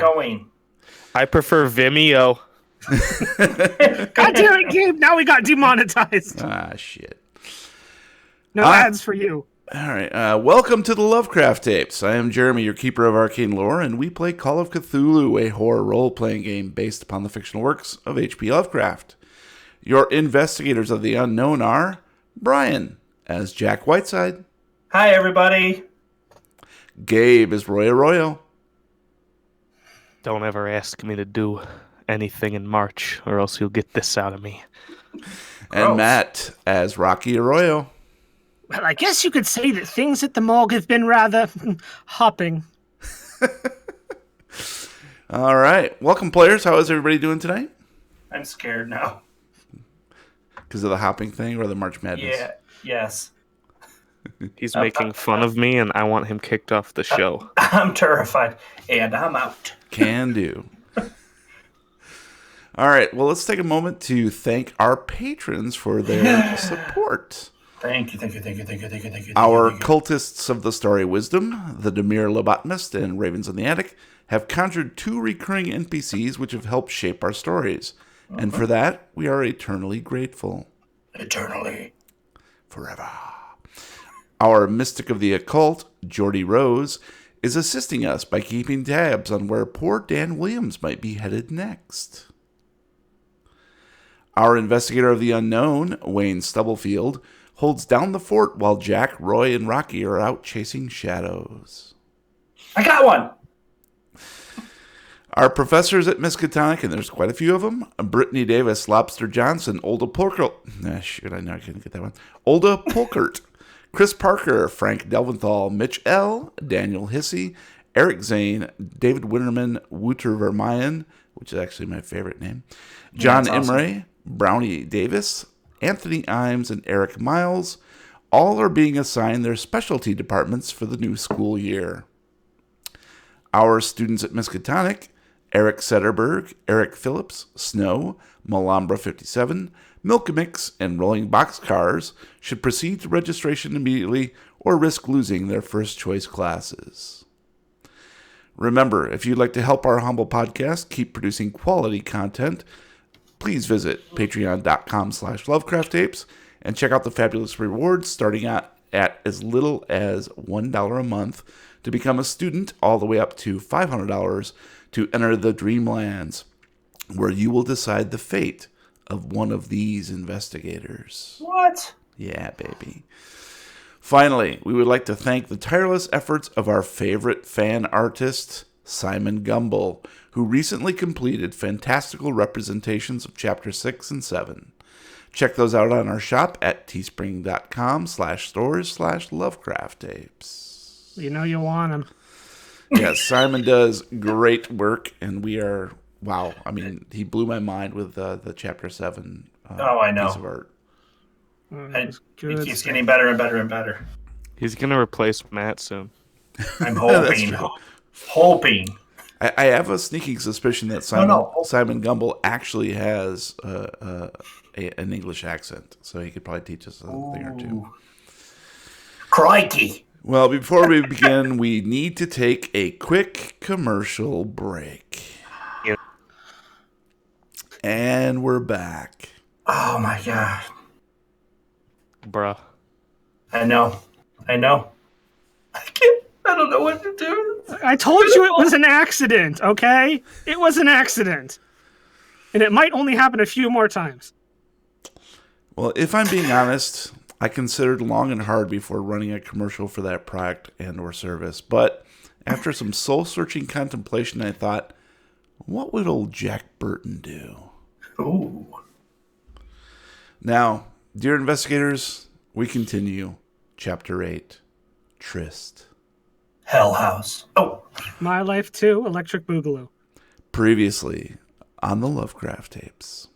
Going. I prefer Vimeo. God damn it, Gabe! Now we got demonetized. Ah, shit. No ads for you. All right. Welcome to the Lovecraft Tapes. I am Jeremy, your keeper of arcane lore, and we play Call of Cthulhu, a horror role-playing game based upon the fictional works of H.P. Lovecraft. Your investigators of the unknown are Brian as Jack Whiteside. Hi, everybody. Gabe as Roy Arroyo. Don't ever ask me to do anything in March, or else you'll get this out of me. And Matt as Rocky Arroyo. Well, I guess you could say that things at the morgue have been rather hopping. All right. Welcome, players. How is everybody doing tonight? I'm scared now. Because of the hopping thing or the March Madness? Yeah. Yes. He's making fun of me, and I want him kicked off the show. I'm terrified, and I'm out. Can do. All right. Well, let's take a moment to thank our patrons for their support. Thank you. Our cultists of the story Wisdom, the Demir Lobotomist, and Ravens in the Attic have conjured 2 recurring NPCs which have helped shape our stories. And for that, we are eternally grateful. Eternally. Forever. Our mystic of the occult, Jordy Rose, is assisting us by keeping tabs on where poor Dan Williams might be headed next. Our investigator of the unknown, Wayne Stubblefield, holds down the fort while Jack, Roy, and Rocky are out chasing shadows. I got one! Our professors at Miskatonic, and there's quite a few of them, Brittany Davis, Lobster Johnson, Olda Polkert, I know I couldn't get that one, Olda Polkert, Chris Parker, Frank Delventhal, Mitch L., Daniel Hissey, Eric Zane, David Winterman, Wouter Vermeyen, which is actually my favorite name, John Imre, Brownie Davis, Anthony Imes, and Eric Miles. All are being assigned their specialty departments for the new school year. Our students at Miskatonic, Eric Sederberg, Eric Phillips, Snow, Malambra 57, Milkamix, and Rolling Boxcars should proceed to registration immediately or risk losing their first choice classes. Remember, if you'd like to help our humble podcast keep producing quality content, please visit patreon.com/lovecrafttapes and check out the fabulous rewards starting at as little as $1 a month to become a student, all the way up to $500 to enter the Dreamlands, where you will decide the fate of one of these investigators. What? Yeah, baby. Finally, we would like to thank the tireless efforts of our favorite fan artist, Simon Gumble, who recently completed fantastical representations of Chapter 6 and 7. Check those out on our shop at teespring.com/stores/lovecrafttapes. You know you want them. Yes, Simon does great work, and we are, wow, I mean, he blew my mind with the Chapter 7 I know. piece of art. It keeps getting better and better and better. He's going to replace Matt soon. I'm hoping. Hoping. I have a sneaking suspicion that Simon Gumble actually has an English accent, so he could probably teach us a thing or two. Crikey. Well, before we begin, we need to take a quick commercial break. Yep. And we're back. Oh, my God. Bruh. I know. I don't know what to do. I told you it was an accident, okay? It was an accident. And it might only happen a few more times. Well, if I'm being honest, I considered long and hard before running a commercial for that product and or service. But after some soul-searching contemplation, I thought, what would old Jack Burton do? Ooh. Now, dear investigators, we continue. Chapter 8, TRYST. Hell House. Oh. My Life 2, Electric Boogaloo. Previously on the Lovecraft Tapes.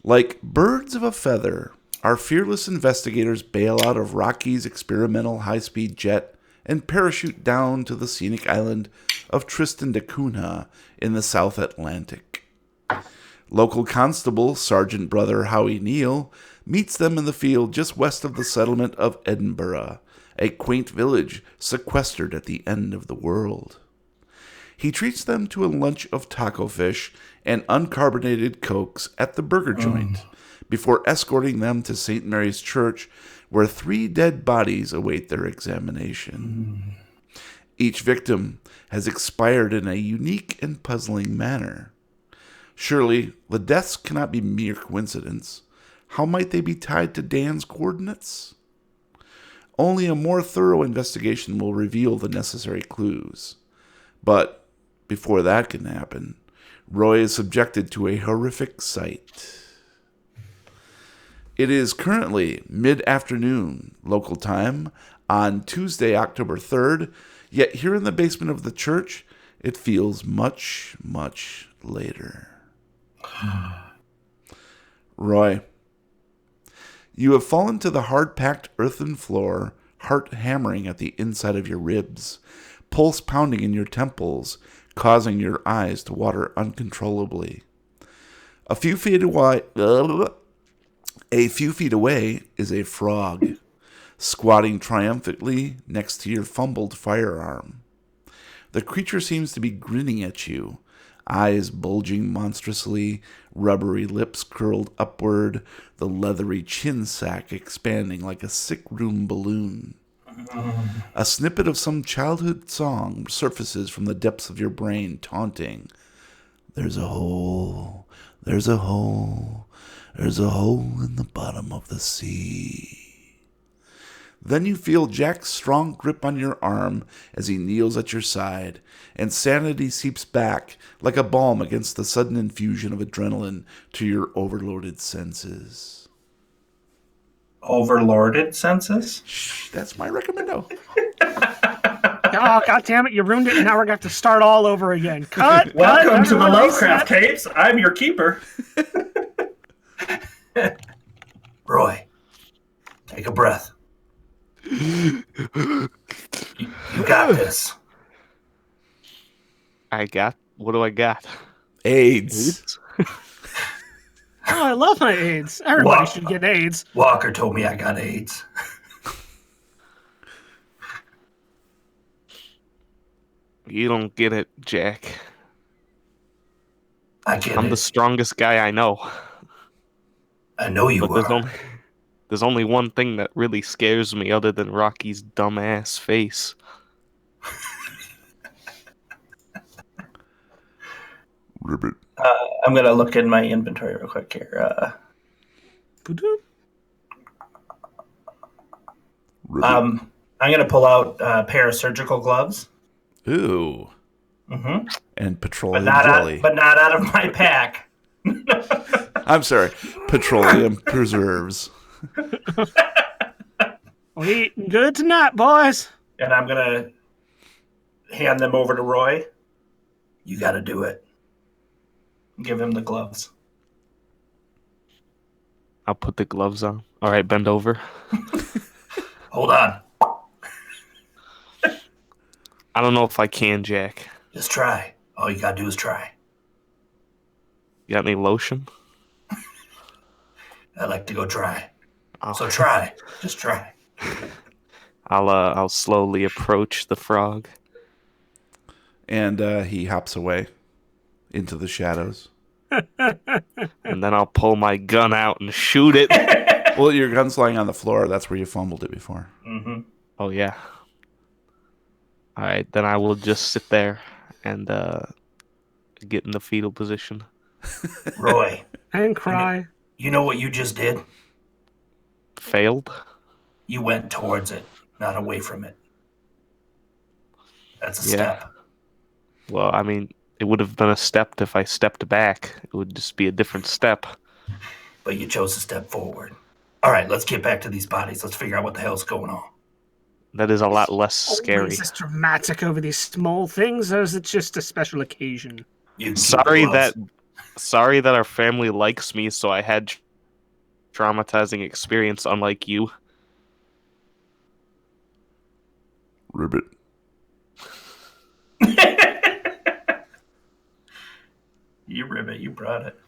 Like birds of a feather, our fearless investigators bail out of Rocky's experimental high-speed jet and parachute down to the scenic island of Tristan da Cunha in the South Atlantic. Local constable Sergeant Brother Howie Neal meets them in the field just west of the settlement of Edinburgh, a quaint village sequestered at the end of the world. He treats them to a lunch of taco fish and uncarbonated cokes at the burger joint before escorting them to St. Mary's Church, where 3 dead bodies await their examination. Each victim has expired in a unique and puzzling manner. Surely, the deaths cannot be mere coincidence. How might they be tied to Dan's coordinates? Only a more thorough investigation will reveal the necessary clues. But before that can happen, Roy is subjected to a horrific sight. It is currently mid-afternoon local time on Tuesday, October 3rd, yet here in the basement of the church, it feels much, much later. Roy, you have fallen to the hard-packed earthen floor, heart hammering at the inside of your ribs, pulse pounding in your temples, causing your eyes to water uncontrollably. A few feet away is a frog, squatting triumphantly next to your fumbled firearm. The creature seems to be grinning at you, eyes bulging monstrously, rubbery lips curled upward, the leathery chin sack expanding like a sick room balloon. A snippet of some childhood song surfaces from the depths of your brain, taunting. There's a hole, there's a hole, there's a hole in the bottom of the sea. Then you feel Jack's strong grip on your arm as he kneels at your side, and sanity seeps back like a balm against the sudden infusion of adrenaline to your overloaded senses. Overlorded senses? Shh, that's my recommendo. Oh, God damn it, you ruined it, and now we're going to have to start all over again. Cut! Welcome to the everyone Lovecraft reset. tapes. I'm your keeper. Roy, take a breath. You got this. What do I got? AIDS. Oh, I love my AIDS. Everybody should get AIDS. Walker told me I got AIDS. You don't get it, Jack. I get I'm it. the strongest guy I know. I know you But are. there's only one thing that really scares me other than Rocky's dumbass face. Ribbit. I'm going to look in my inventory real quick here. I'm going to pull out a pair of surgical gloves. Ooh. Mm-hmm. And petroleum But jelly. not out of my pack. I'm sorry. Petroleum preserves. We're eating good tonight, boys. And I'm going to hand them over to Roy. You got to do it. Give him the gloves. I'll put the gloves on. All right, bend over. Hold on. I don't know if I can, Jack. Just try. All you got to do is try. You got any lotion? I like to go try. Oh. So try. Just try. I'll slowly approach the frog. And he hops away into the shadows. And then I'll pull my gun out and shoot it. Well, your gun's lying on the floor. That's where you fumbled it before. Mm-hmm. Oh, yeah. All right, then I will just sit there and get in the fetal position. Roy, And cry. you know what you just did? Failed? You went towards it, not away from it. That's a Yeah. step. Well, I mean, it would have been a step if I stepped back. It would just be a different step. But you chose to step forward. All right, let's get back to these bodies. Let's figure out what the hell's going on. That is a lot less scary. Always this dramatic over these small things, or is it just a special occasion? You can keep Sorry the gloves. that our family likes me, so I had traumatizing experience, unlike you. Ribbit. You ribbit, you brought it.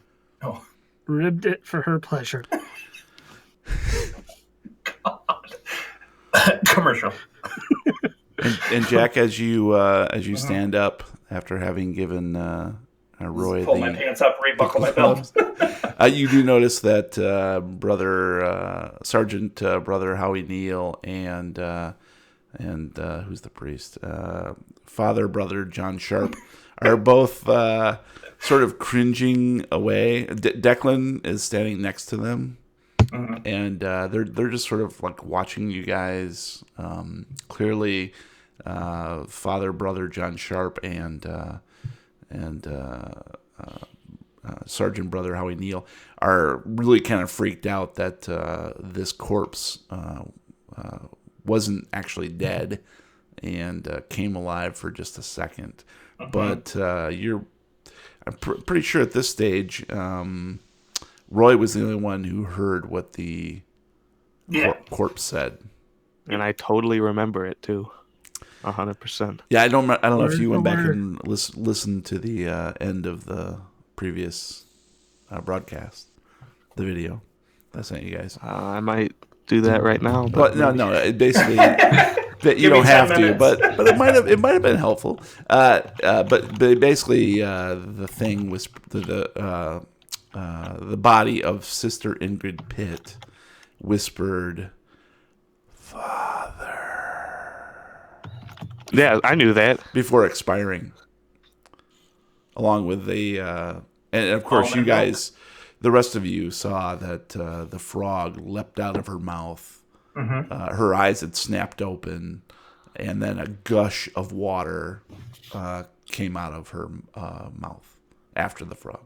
Oh, Ribbed it for her pleasure. commercial. And Jack, as you stand up, after having given Roy Pull my pants up, rebuckle my belt. you do notice that Sergeant Brother Howie Neal and who's the priest? Father Brother John Sharp are both sort of cringing away. Declan is standing next to them, and they're just sort of like watching you guys. Clearly, Father Brother John Sharp and Sergeant Brother Howie Neal are really kind of freaked out that this corpse wasn't actually dead and came alive for just a second. But I'm pretty sure at this stage, Roy was the only one who heard what the corpse said. And I totally remember it too. 100%. Yeah, I don't know if you Word went for back word. and listened to the end of the previous broadcast, the video I sent you guys. I might do that right now. But But no. It basically, you Give me don't 10 have to, minutes. but it might have been helpful. But basically, the thing was the body of Sister Ingrid Pitt whispered, "Father," yeah, I knew that. before expiring. Along with the and of course you Almond guys, the rest of you saw that the frog leapt out of her mouth. Her eyes had snapped open, and then a gush of water came out of her mouth after the frog.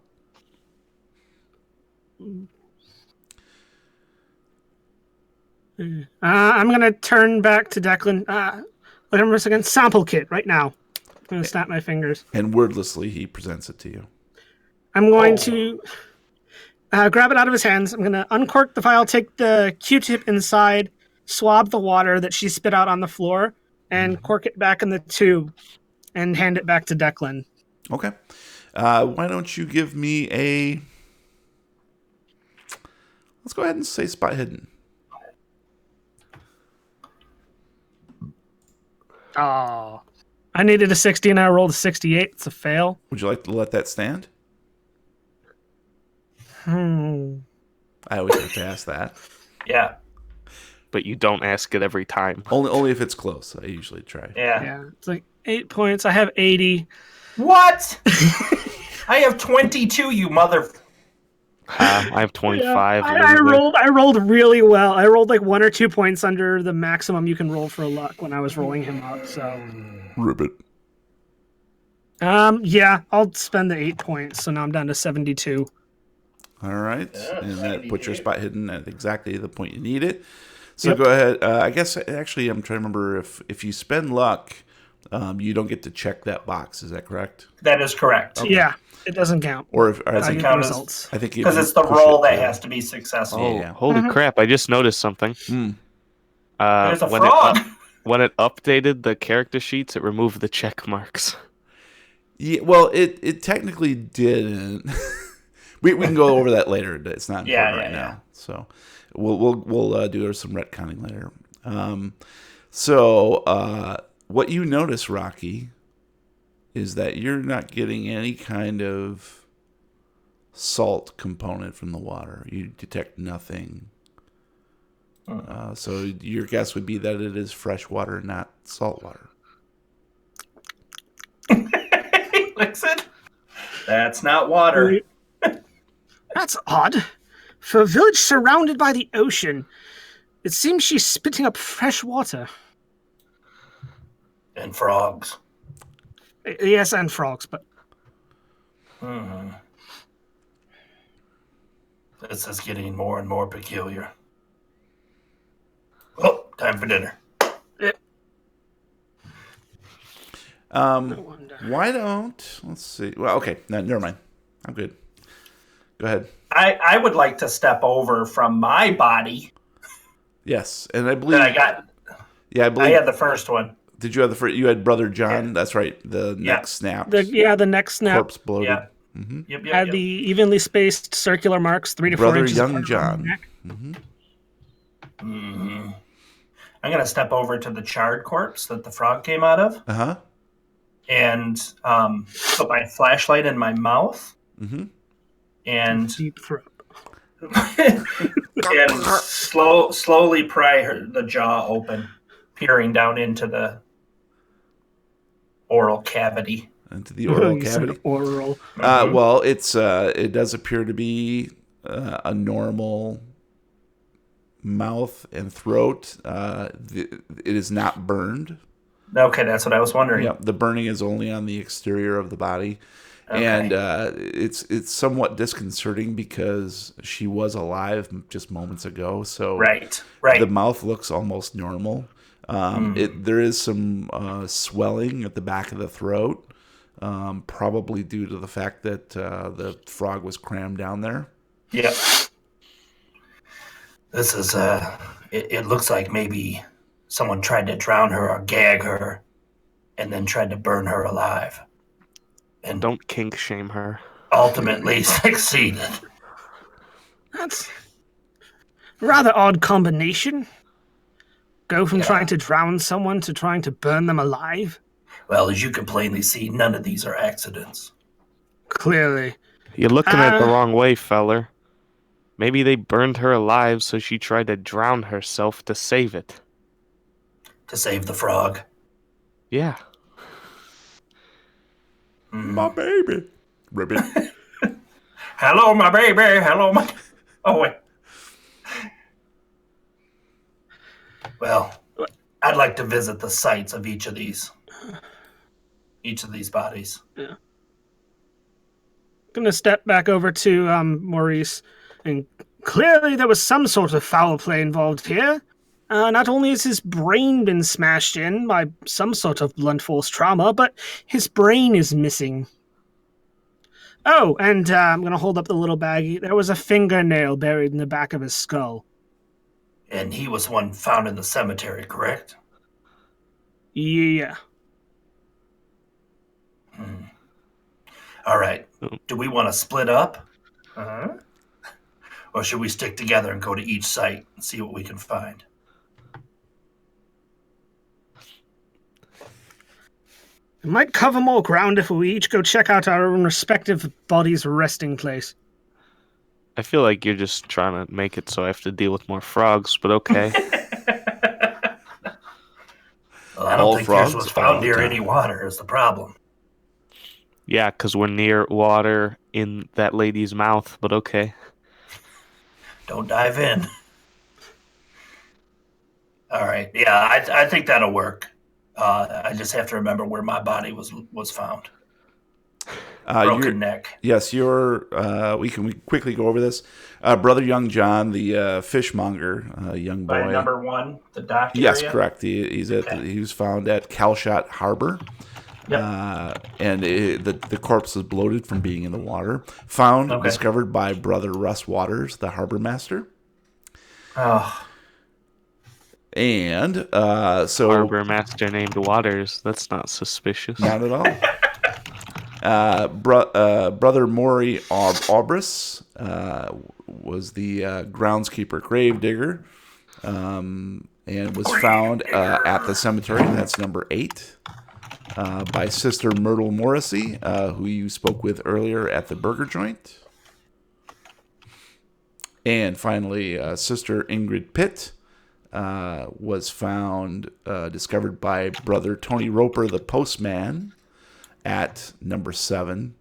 I'm going to turn back to Declan. Wait a second. Sample kit right now. I'm going to snap my fingers. And wordlessly, he presents it to you. I'm going to grab it out of his hands. I'm going to uncork the vial, take the Q-tip inside, swab the water that she spit out on the floor, and cork it back in the tube and hand it back to Declan. Okay. Why don't you give me a... Let's go ahead and say spot hidden. Oh. I needed a 60 and I rolled a 68. It's a fail. Would you like to let that stand? Hmm. I always have to ask that. Yeah. But you don't ask it every time. Only if it's close. I usually try. Yeah. Yeah. It's like 8 points. I have 80. What? I have 22, you mother... I have 25. I rolled really well. I rolled like 1 or 2 points under the maximum you can roll for luck when I was rolling him up. So, Ribbit. yeah, I'll spend the 8 points. So now I'm down to 72. All right. Yeah, And that puts your 78. spot hidden at exactly the point you need it. So Yep. go ahead. I guess, actually, I'm trying to remember if you spend luck, you don't get to check that box. Is that correct? That is correct. Yeah, it doesn't count. Or if I Doesn't get count the as- results. I think Because if it's you the push roll it, that has to be successful. Oh, Yeah. holy crap. I just noticed something. There's a when frog. when it updated the character sheets, it removed the check marks. Yeah, well, it technically didn't. we can go over that later. It's not important right now. So we'll do some retconning later. What you notice, Rocky, is that you're not getting any kind of salt component from the water. You detect nothing. So your guess would be that it is fresh water, not salt water. Listen, that's not water. That's odd. For a village surrounded by the ocean, it seems she's spitting up fresh water. And frogs. Yes, and frogs, but This is getting more and more peculiar. Oh, time for dinner. Why don't... Let's see. Well, okay. No, never mind. I'm good. Go ahead. I would like to step over from my body Yes, and I believe... that I got. Yeah, I I believe... had the first one. Did you have the first... You had Brother John? Yeah. That's right. The neck snaps. the neck snap Corpse bloated. Yeah. Yep, had yep. the evenly spaced circular marks, 3 to 4 Brother inches. Young apart John. from the neck. I'm going to step over to the charred corpse that the frog came out of. Uh-huh. and put my flashlight in my mouth Mm-hmm. and Deep throat. and slowly pry the jaw open, peering down into the oral cavity. Into the oral You cavity. said oral. Well, it does appear to be a normal mouth and throat. It is not burned. Okay, that's what I was wondering. Yep, the burning is only on the exterior of the body. Okay. And it's somewhat disconcerting because she was alive just moments ago. So Right. the mouth looks almost normal. There is some swelling at the back of the throat, probably due to the fact that the frog was crammed down there. Yep. This is it looks like maybe someone tried to drown her or gag her and then tried to burn her alive. And Don't kink shame her. ultimately succeeded. That's a rather odd combination. Go from trying to drown someone to trying to burn them alive. Well, as you can plainly see, none of these are accidents. Clearly. You're looking at it the wrong way, feller. Maybe they burned her alive, so she tried to drown herself to save it. To save the frog. Yeah. My baby. Ribbit. Hello, my baby. Hello, my... Oh, wait. Well, I'd like to visit the sites of each of these bodies. Yeah. Gonna step back over to Maurice, and clearly there was some sort of foul play involved here. Not only has his brain been smashed in by some sort of blunt force trauma, but his brain is missing. Oh, and I'm gonna hold up the little baggie. There was a fingernail buried in the back of his skull. And he was one found in the cemetery, correct? Yeah. All right. Do we want to split up? Or should we stick together and go to each site and see what we can find? It might cover more ground if we each go check out our own respective bodies' resting place. I feel like you're just trying to make it so I have to deal with more frogs, but okay. Well, I don't All think frogs yours was found all near the any time. water is the problem. Yeah, because we're near water in that lady's mouth, but okay. Don't dive in. All right. Yeah, I think that'll work. I just have to remember where my body was found. Broken neck. Yes, we can quickly go over this. Brother Young John, the fishmonger, young boy. By number 1, the dock Yes, area? correct. He was found at Calshot Harbor. Yep. And the corpse is bloated from being in the water. Discovered by Brother Russ Waters, the harbor master. Oh. And so Harbor master named Waters. That's not suspicious. not at all. Brother Maury Aubris was the groundskeeper gravedigger, and was found at the cemetery. That's number 8. By Sister Myrtle Morrissey, who you spoke with earlier at the burger joint. And finally, Sister Ingrid Pitt was found, discovered by Brother Tony Roper, the postman, at number 7,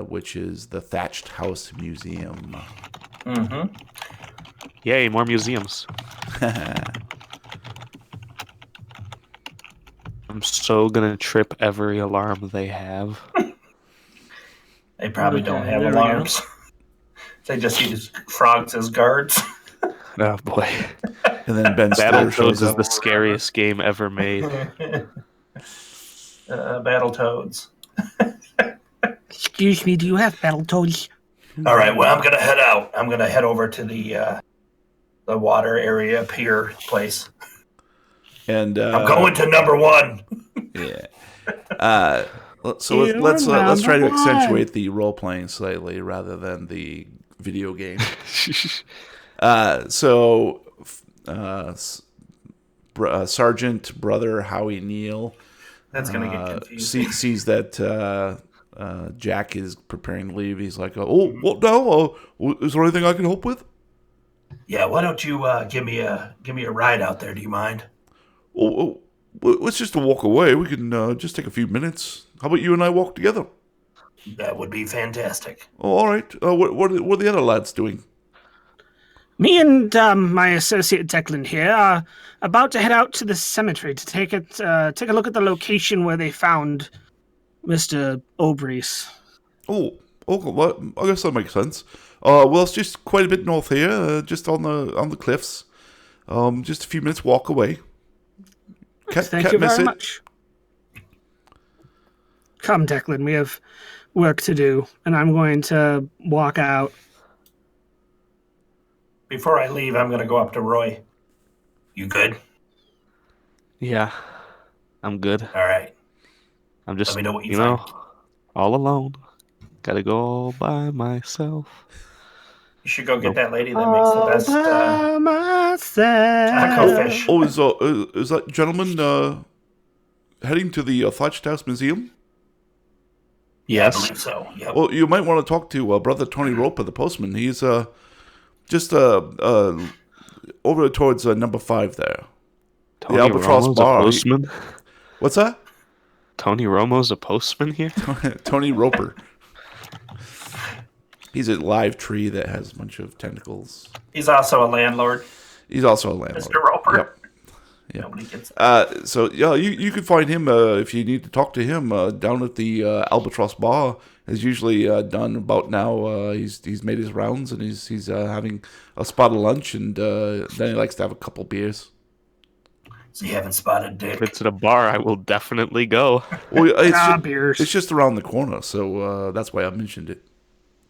which is the Thatched House Museum. Mm-hmm. Yay, more museums. I'm so gonna trip every alarm they have. They probably don't have there we alarms. They just use frogs as guards. Oh boy. And then Ben Stiller Battletoads shows is up. the scariest game ever made. Battletoads. Excuse me, do you have Battletoads? All right, well, I'm going to head out. I'm going to head over to the water area pier place. And I'm going to number 1. yeah. So let's try to accentuate the role playing slightly rather than the video game. Sergeant Brother Howie Neal That's gonna get confusing. Sees that Jack is preparing to leave. He's like, "Oh, what now? Is there anything I can help with?" Yeah, why don't you give me a ride out there? Do you mind? Let's just walk away. We can just take a few minutes. How about you and I walk together? That would be fantastic. Oh, all right. What are the other lads doing? Me and my associate Declan here are about to head out to the cemetery to take a look at the location where they found Mr. Obrees. Oh, okay. Well, I guess that makes sense. Well, it's just quite a bit north here, just on the cliffs. Just a few minutes walk away. Thank you very much. Come, Declan, we have work to do, and I'm going to walk out. Before I leave, I'm gonna go up to Roy. You good? Yeah, I'm good. All right. I'm just, Let me know what you find. all alone. Gotta go all by myself. You should go get that lady that makes the best taco myself. fish. Oh, is that gentleman heading to the Thatched House Museum? Yeah, I believe so. Yep. Well, you might want to talk to Brother Tony Roper, the postman. He's just over towards number 5 there. Tony the Albatross Romo's Bar. A postman? What's that? Tony Romo's a postman here? Tony Roper. He's a live tree that has a bunch of tentacles. He's also a landlord. He's also a landlord. Mr. Roper. Yep. Nobody gets that. So yeah, you can find him if you need to talk to him down at the Albatross Bar. Is usually done about now. He's made his rounds and he's having a spot of lunch and then he likes to have a couple beers. So you haven't spotted Dick. If it's at a bar, I will definitely go. Well, Beers. it's just around the corner, so that's why I mentioned it.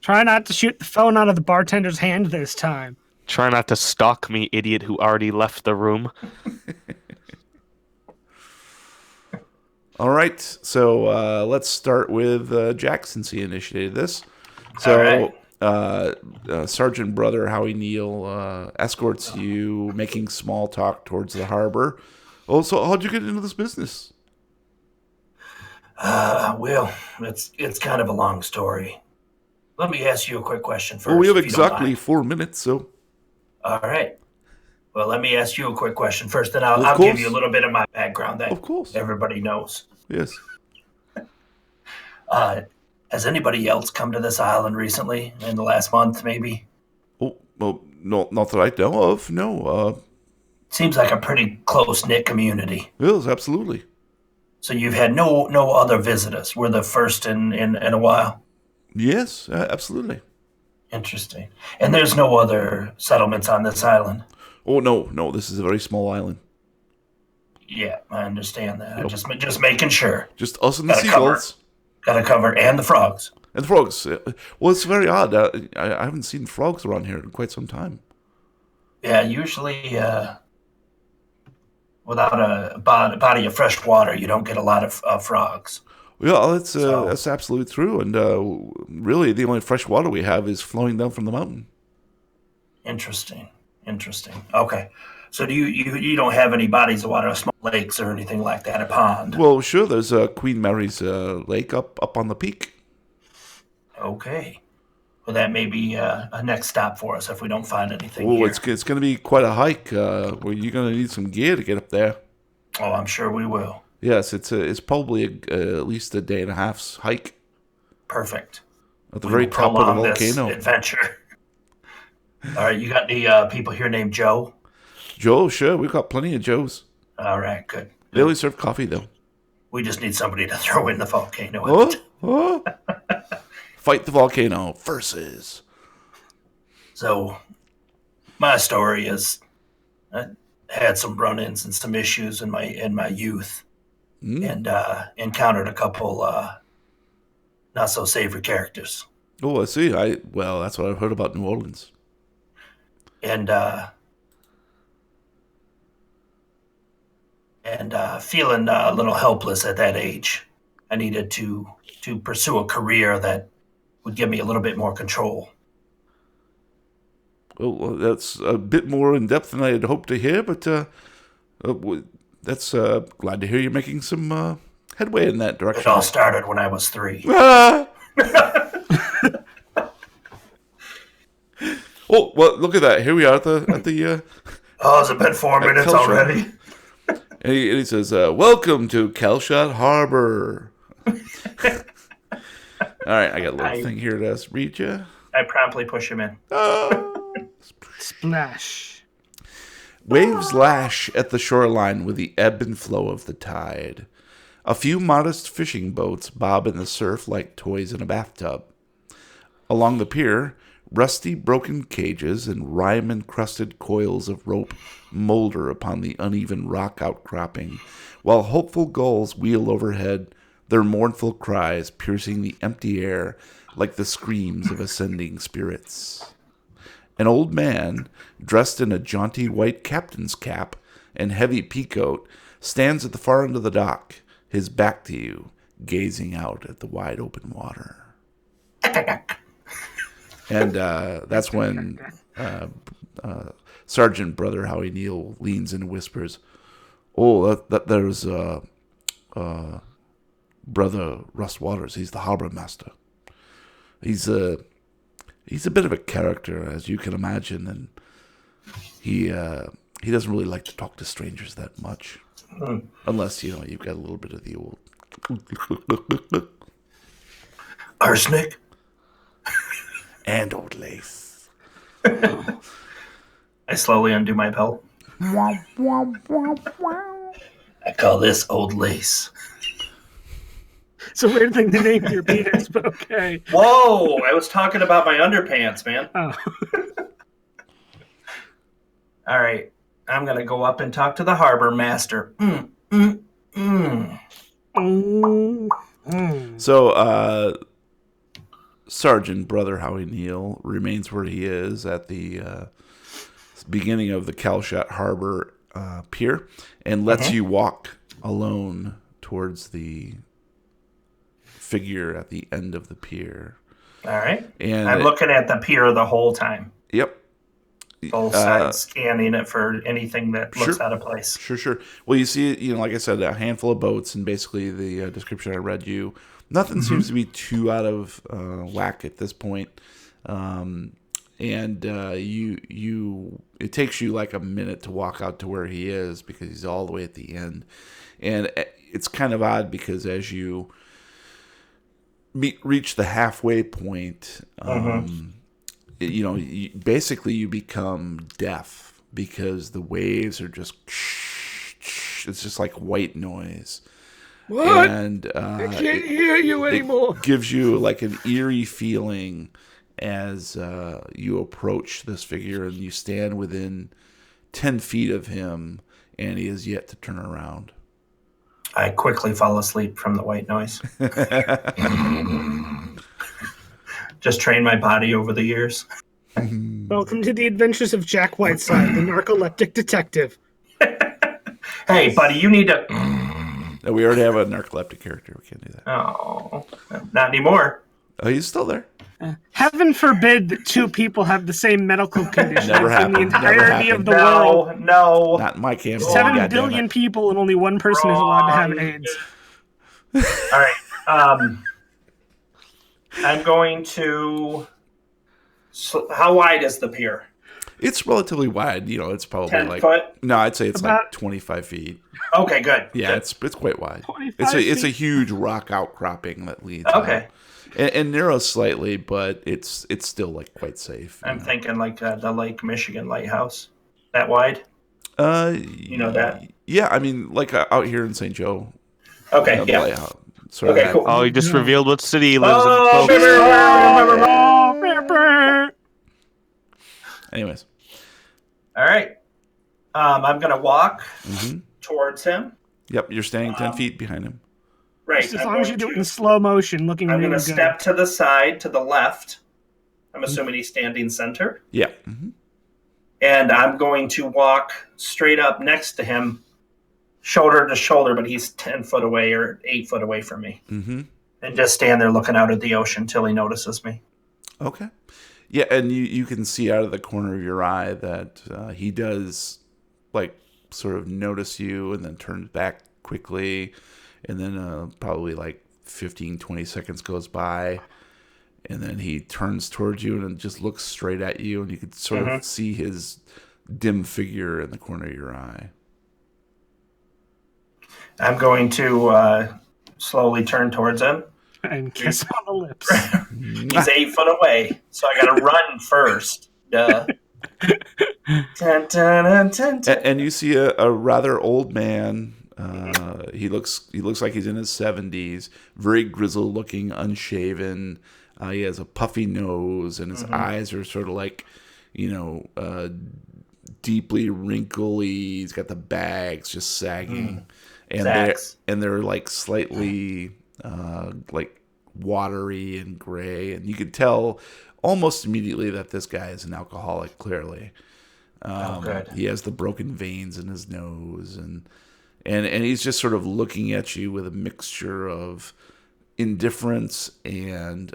Try not to shoot the phone out of the bartender's hand this time. Try not to stalk me, idiot who already left the room. All right, so let's start with Jack since he initiated this. So, Sergeant Brother Howie Neal escorts you, making small talk towards the harbor. Oh, so how'd you get into this business? Well, it's kind of a long story. Let me ask you a quick question first. Well, we have if you don't exactly mind. 4 minutes, so... All right. Well, let me ask you a quick question first, then I'll course. give you a little bit of my background that Of course. everybody knows. Yes. Has anybody else come to this island recently, in the last month, maybe? Oh, well, no, not that I know of, no. Seems like a pretty close-knit community. Yes, absolutely. So you've had no other visitors. We're the first in a while. Yes, absolutely. Interesting. And there's no other settlements on this island? Oh, no, this is a very small island. Yeah, I understand that. I'm just making sure. Just us and the Gotta seagulls. Gotta cover, and the frogs. And the frogs. Well, it's very odd. I haven't seen frogs around here in quite some time. Yeah, usually without a body of fresh water, you don't get a lot of frogs. Well, that's absolutely true. And really, the only fresh water we have is flowing down from the mountain. Interesting. Okay. So do you don't have any bodies of water, small lakes or anything like that, a pond? Well, sure. There's Queen Mary's Lake up on the peak. Okay. Well, that may be a next stop for us if we don't find anything Oh, here. it's going to be quite a hike. Where you're going to need some gear to get up there. Oh, I'm sure we will. Yes, it's probably at least a day and a half's hike. Perfect. At the very top of the volcano. This adventure. All right, you got any people here named Joe? Joe, sure. We've got plenty of Joes. All right, good. They only serve coffee, though. We just need somebody to throw in the volcano. Oh. Fight the volcano versus. So, my story is, I had some run-ins and some issues in my youth, and encountered a couple not so savory characters. Oh, I see. Well, that's what I've heard about New Orleans. And feeling a little helpless at that age, I needed to pursue a career that would give me a little bit more control. Well, that's a bit more in depth than I had hoped to hear, but that's glad to hear you're making some headway in that It direction. all started when I was 3. Ah! Oh, well, look at that. Here we are at the Oh, has it been 4 minutes Kelshot. already? and he says, "Welcome to Kelshot Harbor." All right, I got a little thing here to read you. I promptly push him in. Splash. Waves lash at the shoreline with the ebb and flow of the tide. A few modest fishing boats bob in the surf like toys in a bathtub. Along the pier, rusty broken cages and rime-encrusted coils of rope molder upon the uneven rock outcropping, while hopeful gulls wheel overhead, their mournful cries piercing the empty air like the screams of ascending spirits. An old man, dressed in a jaunty white captain's cap and heavy peacoat, stands at the far end of the dock, his back to you, gazing out at the wide open water. And that's when Sergeant Brother Howie Neal leans in and whispers, "Oh, there's Brother Russ Waters. He's the harbor master. He's a bit of a character, as you can imagine, and he doesn't really like to talk to strangers that much, unless you've got a little bit of the old Arsenic? and old lace." I slowly undo my belt. I call this old lace. It's a weird thing to name your penis, but okay. Whoa! I was talking about my underpants, man. Oh. All right. I'm going to go up and talk to the harbor master. So, Sergeant Brother Howie Neal remains where he is at the beginning of the Calshot Harbor pier and lets you walk alone towards the figure at the end of the pier. All right. And I'm looking at the pier the whole time. Yep. Both sides, scanning it for anything that looks out of place. Sure. Well, you see, like I said, a handful of boats, and basically the description I read you, nothing seems to be too out of whack at this point. And it takes you like a minute to walk out to where he is because he's all the way at the end. And it's kind of odd because as you reach the halfway point, basically you become deaf because the waves are just, it's just like white noise. What? And I can't hear you anymore. It gives you like an eerie feeling as you approach this figure and you stand within 10 feet of him and he is yet to turn around. I quickly fall asleep from the white noise. Just train my body over the years. Welcome to the adventures of Jack Whiteside, the narcoleptic detective. Hey, buddy, you need to... No, we already have a narcoleptic character. We can't do that. Oh, not anymore. Oh, he's still there. Heaven forbid that two people have the same medical condition Never in happened. the entirety of the world. No. Not in my camp. 7 billion people and only one person is allowed to have AIDS. All right. I'm going to... How wide is the pier? It's relatively wide. It's probably 10 like... foot? No, I'd say it's About- like 25 feet. Okay, good. Yeah, good. it's quite wide. 25 It's a feet? huge rock outcropping that leads Okay. out. And narrows slightly, but it's still like quite safe. I'm thinking like the Lake Michigan Lighthouse. That wide? You know that? Yeah, I mean, like out here in St. Joe. Okay, the yeah. lighthouse, sort of Okay, that. cool. Oh, he just revealed what city he lives Oh, in, folks. Anyways. All right. I'm going to walk towards him. Yep, you're standing 10 feet behind him. Right. Just as long as you do it in slow motion, looking I'm really going good. to step to the side, to the left. I'm assuming he's standing center. Yeah. And I'm going to walk straight up next to him, shoulder to shoulder, but he's 10 foot away or 8 foot away from me. Mm-hmm. And just stand there looking out at the ocean till he notices me. Okay. Yeah, and you can see out of the corner of your eye that he does, like, sort of notice you and then turns back quickly. And then probably like 15, 20 seconds goes by. And then he turns towards you and just looks straight at you. And you can sort of see his dim figure in the corner of your eye. I'm going to slowly turn towards him. And kiss him on the lips. He's 8 foot away, so I got to run first. Duh. Dun, dun, dun, dun, dun. And you see a rather old man. He looks like he's in his 70s. Very grizzled looking, unshaven. He has a puffy nose, and his eyes are sort of like, deeply wrinkly. He's got the bags just sagging, and they're like slightly like watery and gray, and you could tell almost immediately that this guy is an alcoholic. Clearly, good. He has the broken veins in his nose, and he's just sort of looking at you with a mixture of indifference and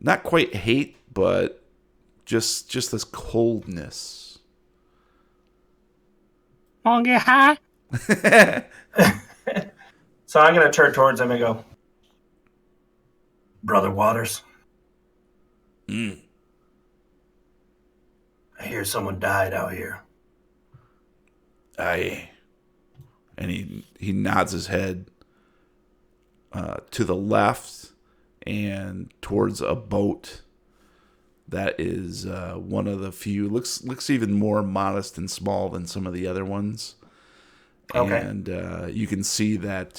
not quite hate, but just this coldness. Wanna get high? So I'm going to turn towards him and go, Brother Waters. I hear someone died out here. Aye. And he nods his head to the left and towards a boat that is one of the few. Looks even more modest and small than some of the other ones. Okay. And you can see that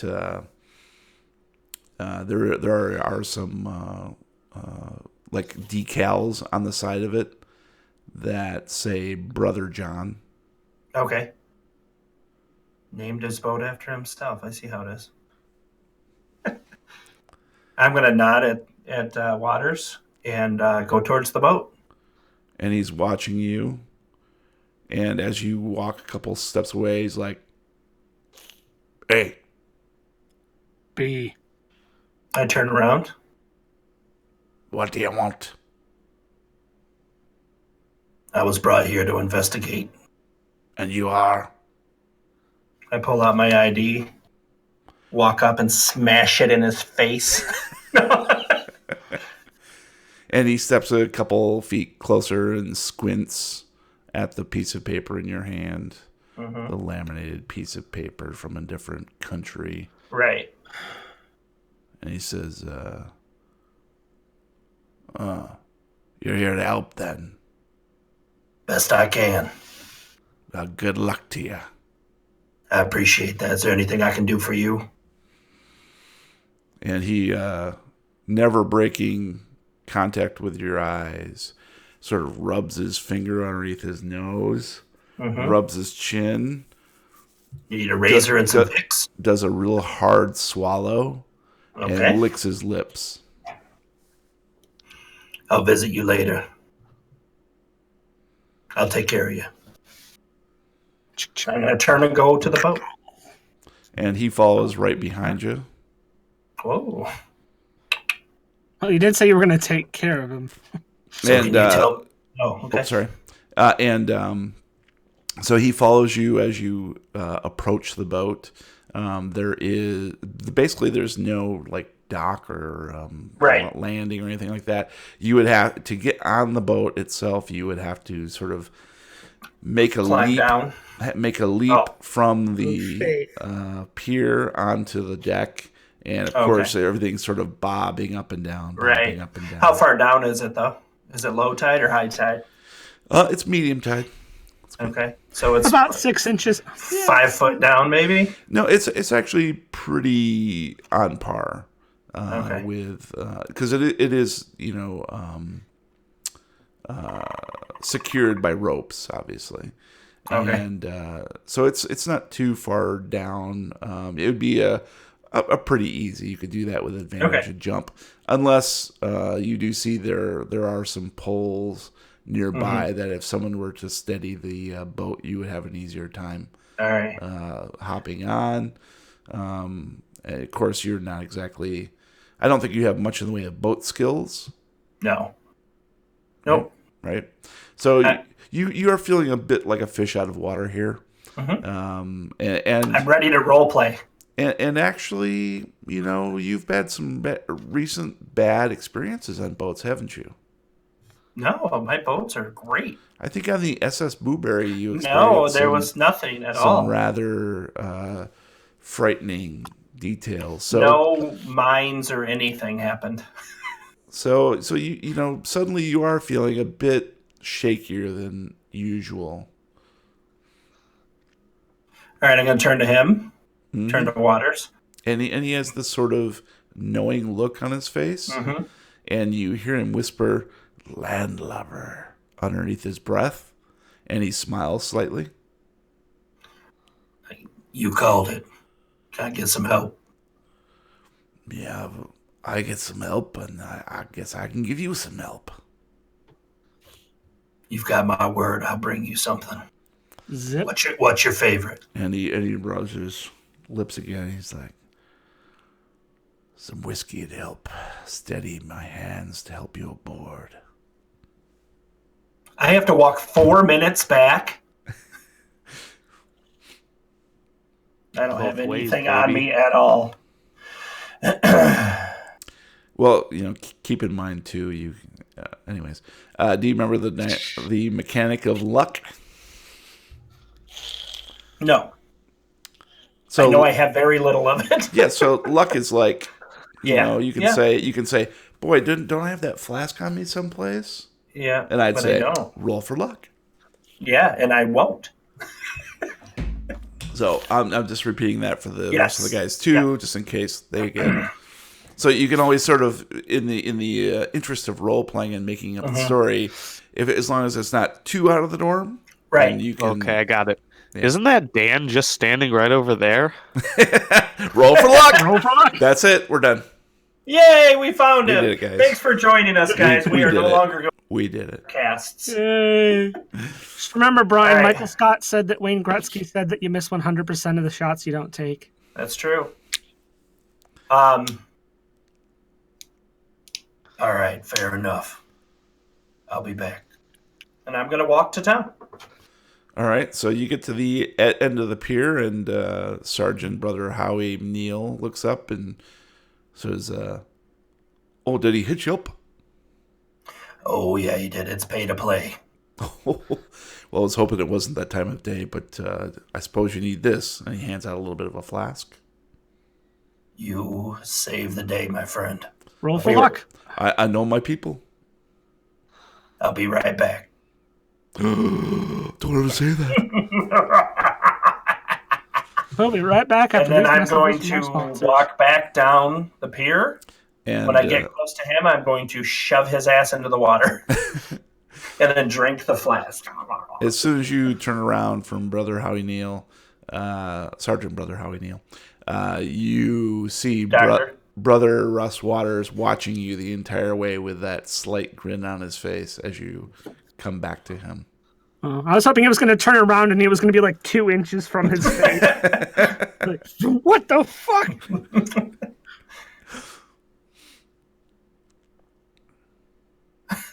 there are some like decals on the side of it that say Brother John. Okay. Named his boat after himself. I see how it is. I'm going to nod at Waters and go towards the boat. And he's watching you. And as you walk a couple steps away, he's like, "Hey." B. I turn around. "What do you want?" I was brought here to investigate. "And you are?" I pull out my ID, walk up and smash it in his face. And he steps a couple feet closer and squints at the piece of paper in your hand. The laminated piece of paper from a different country. Right. And he says, "You're here to help then. Best I can. Well, good luck to you." I appreciate that. Is there anything I can do for you? And he, never breaking contact with your eyes, sort of rubs his finger underneath his nose, rubs his chin. You need a razor and some picks? Does a real hard swallow, and licks his lips. I'll visit you later. I'll take care of you. I'm going to turn and go to the boat. And he follows right behind you. Whoa. Well, you did say you were going to take care of him. So And can you tell? Oh, okay. Oh, sorry. So he follows you as you approach the boat. There's no like dock or landing or anything like that. You would have to get on the boat itself. You would have to sort of make a Climb leap down. Make a leap from the pier onto the deck, and of course everything's sort of bobbing up and down. Right. Up and down. How far down is it though? Is it low tide or high tide? It's medium tide. Okay, so it's about 6 inches. 5 foot down, maybe. No, it's actually pretty on par with because it is secured by ropes, obviously. Okay. And so it's not too far down. It would be a pretty easy. You could do that with advantage and jump, unless you do see there are some poles nearby that if someone were to steady the boat, you would have an easier time. All right. Hopping on. And of course, you're not exactly. I don't think you have much in the way of boat skills. No. Nope. Right. So you are feeling a bit like a fish out of water here. Mm-hmm. And I'm ready to role play. And actually, you've had some recent bad experiences on boats, haven't you? No, my boats are great. I think on the SS Blueberry, you No, experienced there was nothing at some all. rather frightening details. So, no mines or anything happened. so you suddenly you are feeling a bit shakier than usual. All right, I'm going to turn to him. Turn to Waters. And he has this sort of knowing look on his face, and you hear him whisper, "Landlubber," underneath his breath, and he smiles slightly. You called it. Can I get some help? Yeah, I get some help, and I guess I can give you some help. You've got my word. I'll bring you something. Zip. What's your favorite? And he rubs his lips again. He's like, "Some whiskey to help steady my hands to help you aboard." I have to walk 4 minutes back. I don't have anything on me at all. Well, keep in mind too. Anyways, do you remember the mechanic of luck? No. So I know I have very little of it. Yeah. So luck is like, you can say, "Boy, don't I have that flask on me someplace?" Yeah. And I'd say, I don't. "Roll for luck." Yeah, and I won't. So I'm just repeating that for the rest of the guys too, just in case they get. So you can always sort of, in the interest of role playing and making up the story, as long as it's not too out of the norm, right? You can, okay, I got it. Yeah. Isn't that Dan just standing right over there? Roll for luck. Roll for luck. That's it. We're done. Yay, we found him. Did it, guys. Thanks for joining us, guys. We are no longer going We did it. casts. Yay. Just remember, Brian, All right. Michael Scott said that Wayne Gretzky said that you miss 100% of the shots you don't take. That's true. All right, fair enough. I'll be back. And I'm going to walk to town. All right, so you get to the end of the pier, and Sergeant Brother Howie Neal looks up and says, "Oh, did he hit you up?" Oh, yeah, he did. It's pay to play. Well, I was hoping it wasn't that time of day, but I suppose you need this. And he hands out a little bit of a flask. You save the day, my friend. Roll for luck. I know my people. I'll be right back. Don't ever say that. We'll be right back after And then these I'm going messages from our to sponsors. walk back down the pier. And When I get close to him, I'm going to shove his ass into the water and then drink the flask. as soon as you turn around from Brother Howie Neal, Sergeant Brother Howie Neal, you see Brother Russ Waters watching you the entire way with that slight grin on his face as you come back to him. Oh, I was hoping he was going to turn around and he was going to be like 2 inches from his face. Like, what the fuck?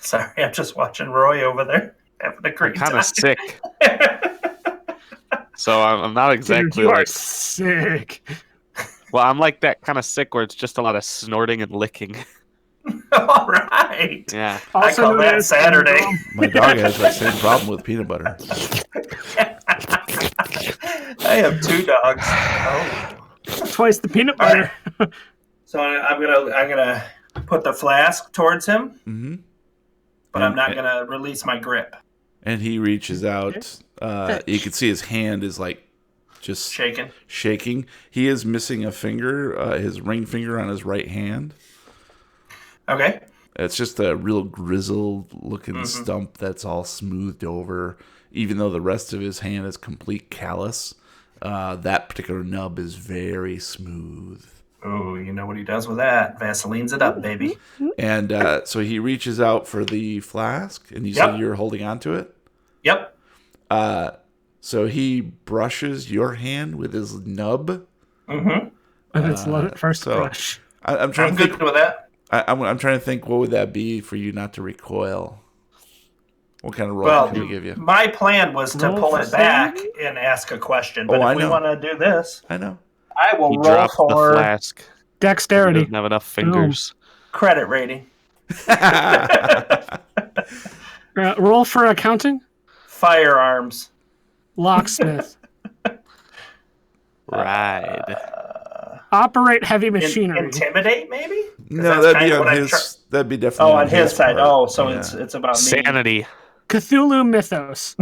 Sorry, I'm just watching Roy over there having a great Kind time. of sick. So I'm not exactly Dude, you are like. sick. Well, I'm like that kind of sick where it's just a lot of snorting and licking. All right. Yeah. I call known that as Saturday. syndrome. My dog has that same problem with peanut butter. I have 2 dogs. Oh. Twice the peanut butter. So I'm gonna put the flask towards him, but I'm not gonna release my grip. And he reaches out. You can see his hand is like just shaking. He is missing a finger, his ring finger on his right hand. Okay. It's just a real grizzled looking stump that's all smoothed over. Even though the rest of his hand is complete callus, that particular nub is very smooth. Oh, you know what he does with that? Vaselines it up, baby. And so he reaches out for the flask, and you said you're holding on to it? Yep. So he brushes your hand with his nub. And it's first brush. I'm trying I'm to think good with that. I'm trying to think, what would that be for you not to recoil? What kind of roll can we give you? My plan was to Roll pull for it back sanity? and ask a question, but I if we know. want to do this, I know. I will He roll drops the for flask. He Dexterity. doesn't have enough fingers. credit rating. Roll for accounting. Firearms. Locksmith. Ride. Operate heavy machinery. Intimidate, maybe? 'Cause No, that's that'd be kind of on what his. That'd be definitely on his side. part. Oh, so Yeah. it's about me. Sanity. Cthulhu mythos.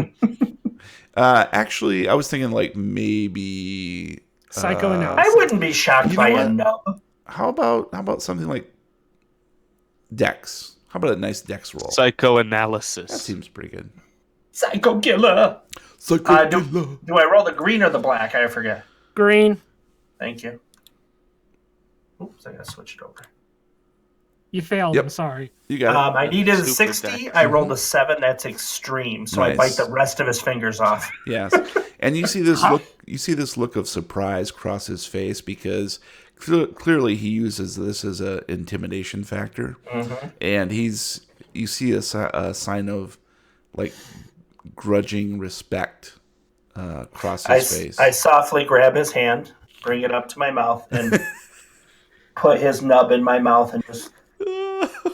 Actually, I was thinking like maybe Psychoanalysis. I wouldn't be shocked You by know a what? nub. How about something like Dex? How about a nice Dex roll? That Psychoanalysis. seems pretty good. Psycho killer. Psycho Do I roll the green or the black? I forget. Green. Thank you. Oops, I gotta switch it over. You failed. Yep. I'm sorry. You got it. I needed a Super 60. deck. I rolled a 7. That's extreme. So I Nice. bite the rest of his fingers off. Yes, and you see this look. You see this look of surprise cross his face because clearly he uses this as a intimidation factor, and you see a sign of like grudging respect cross his face. I softly grab his hand, bring it up to my mouth, and put his nub in my mouth and just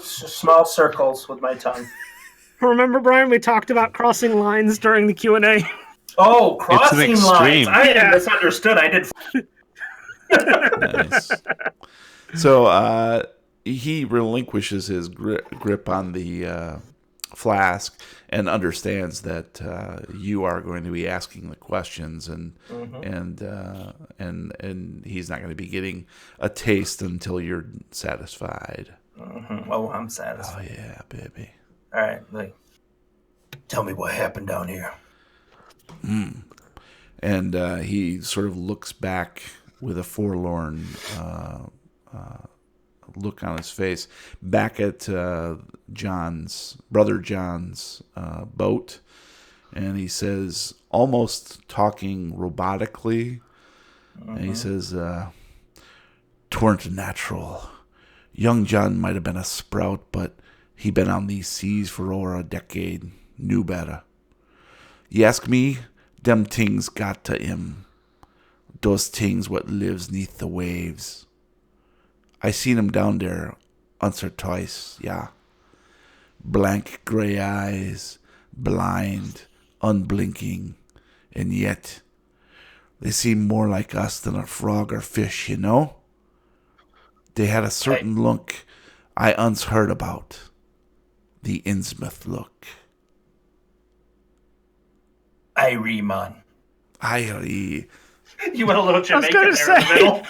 small circles with my tongue. Remember, Brian, we talked about crossing lines during the Q&A. Oh, crossing extreme. lines. I misunderstood. I did. Nice. So he relinquishes his grip on the flask and understands that you are going to be asking the questions, and he's not going to be getting a taste until you're satisfied. Oh, I'm satisfied. Oh yeah, baby. All right, tell me what happened down here. And he sort of looks back with a forlorn look on his face, back at brother John's boat, and he says, almost talking robotically, and he says, "'Tweren't natural. Young John might have been a sprout, but he been on these seas for over a decade. Knew better. You ask me, them things got to him. Those things what lives neath the waves. I seen him down there once or twice, yeah. Blank gray eyes, blind, unblinking, and yet they seem more like us than a frog or fish, you know? They had a certain look I once heard about. The Innsmouth look. Irie, man. Irie. You went a little Jamaican gonna there in say. the middle.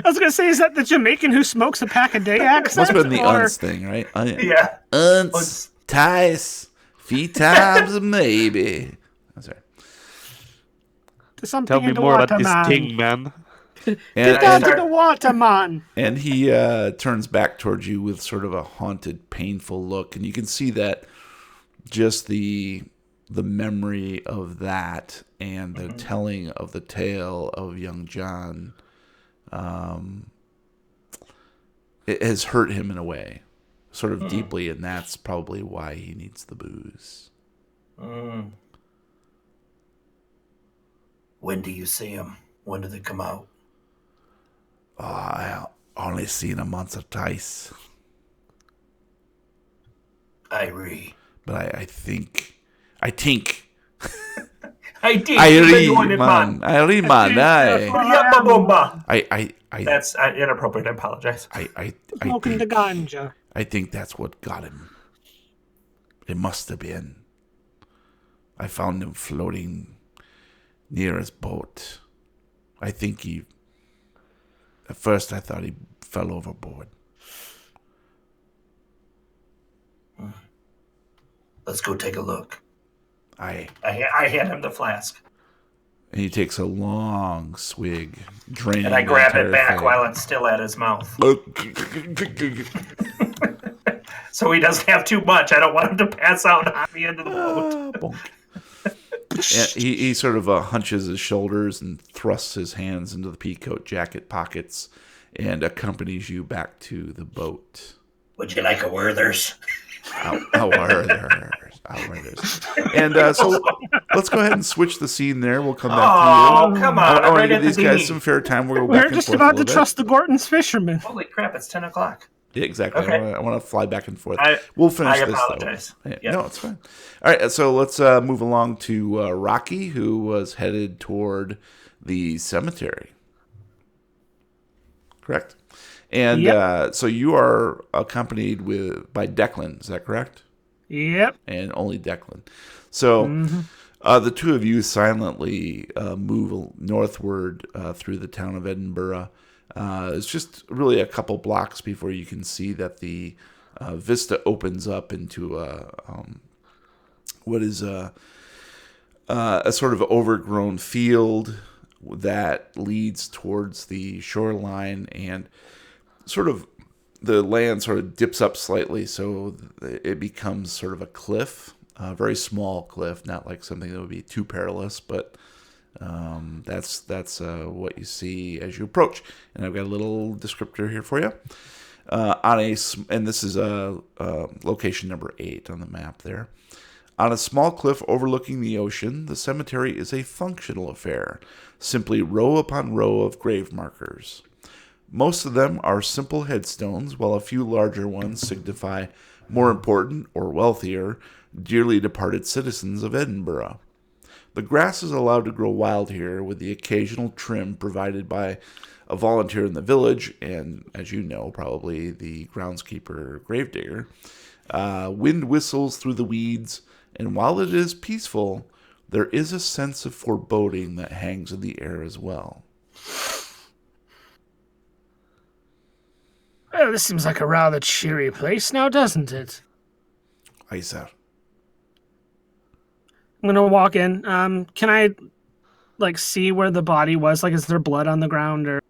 I was going to say, is that the Jamaican who smokes a pack a day accent? Must have been the or- uns thing, right? Yeah. Uns, tice, few times maybe. That's right. Something Tell me in the more about water, this man. king, man. And, Get down and, to the water, man. and he turns back towards you with sort of a haunted, painful look, and you can see that just the memory of that and the telling of the tale of young John, it has hurt him in a way, sort of deeply, and that's probably why he needs the booze. When do you see him? When do they come out? Oh, I only seen him once or twice, Irie. but I think. I did. Irie, man. Irie, man. That's inappropriate. I apologize. Smoking the ganja. I think that's what got him. It must have been. I found him floating near his boat. I think at first I thought he fell overboard. Let's go take a look. I I hand him the flask. And he takes a long swig, draining And I the grab it entire back thing. while it's still at his mouth. So he doesn't have too much. I don't want him to pass out on the end of the boat. Bonk. And he sort of hunches his shoulders and thrusts his hands into the peacoat jacket pockets and accompanies you back to the boat. Would you like a Werther's? How are there? Outriders. And so let's go ahead and switch the scene there. We'll come back Oh, to you. come I on. want Right to give at the these guys beginning. some fair time. We'll go We're back and just forth a about to little bit. trust the Gorton's fishermen. Holy crap, it's 10 o'clock. Yeah, exactly. Okay. I want to fly back and forth. I We'll finish this, apologize. though. Yeah, Yep. no, it's fine. All right, so let's move along to Rocky, who was headed toward the cemetery. Correct? And Yep. so you are accompanied by Declan, is that correct? Yep. And only Declan. So the two of you silently move northward through the town of Edinburgh. It's just really a couple blocks before you can see that the vista opens up into what is a sort of overgrown field that leads towards the shoreline, and sort of the land sort of dips up slightly, so it becomes sort of a cliff, a very small cliff, not like something that would be too perilous, but that's what you see as you approach. And I've got a little descriptor here for you. And this is location number 8 on the map there. On a small cliff overlooking the ocean, the cemetery is a functional affair, simply row upon row of grave markers. Most of them are simple headstones, while a few larger ones signify more important or wealthier, dearly departed citizens of Edinburgh. The grass is allowed to grow wild here, with the occasional trim provided by a volunteer in the village, and, as you know, probably the groundskeeper gravedigger. Wind whistles through the weeds, and while it is peaceful, there is a sense of foreboding that hangs in the air as well. Well, this seems like a rather cheery place now, doesn't it? Aye, sir. I'm gonna walk in. Can I, see where the body was? Like, is there blood on the ground or?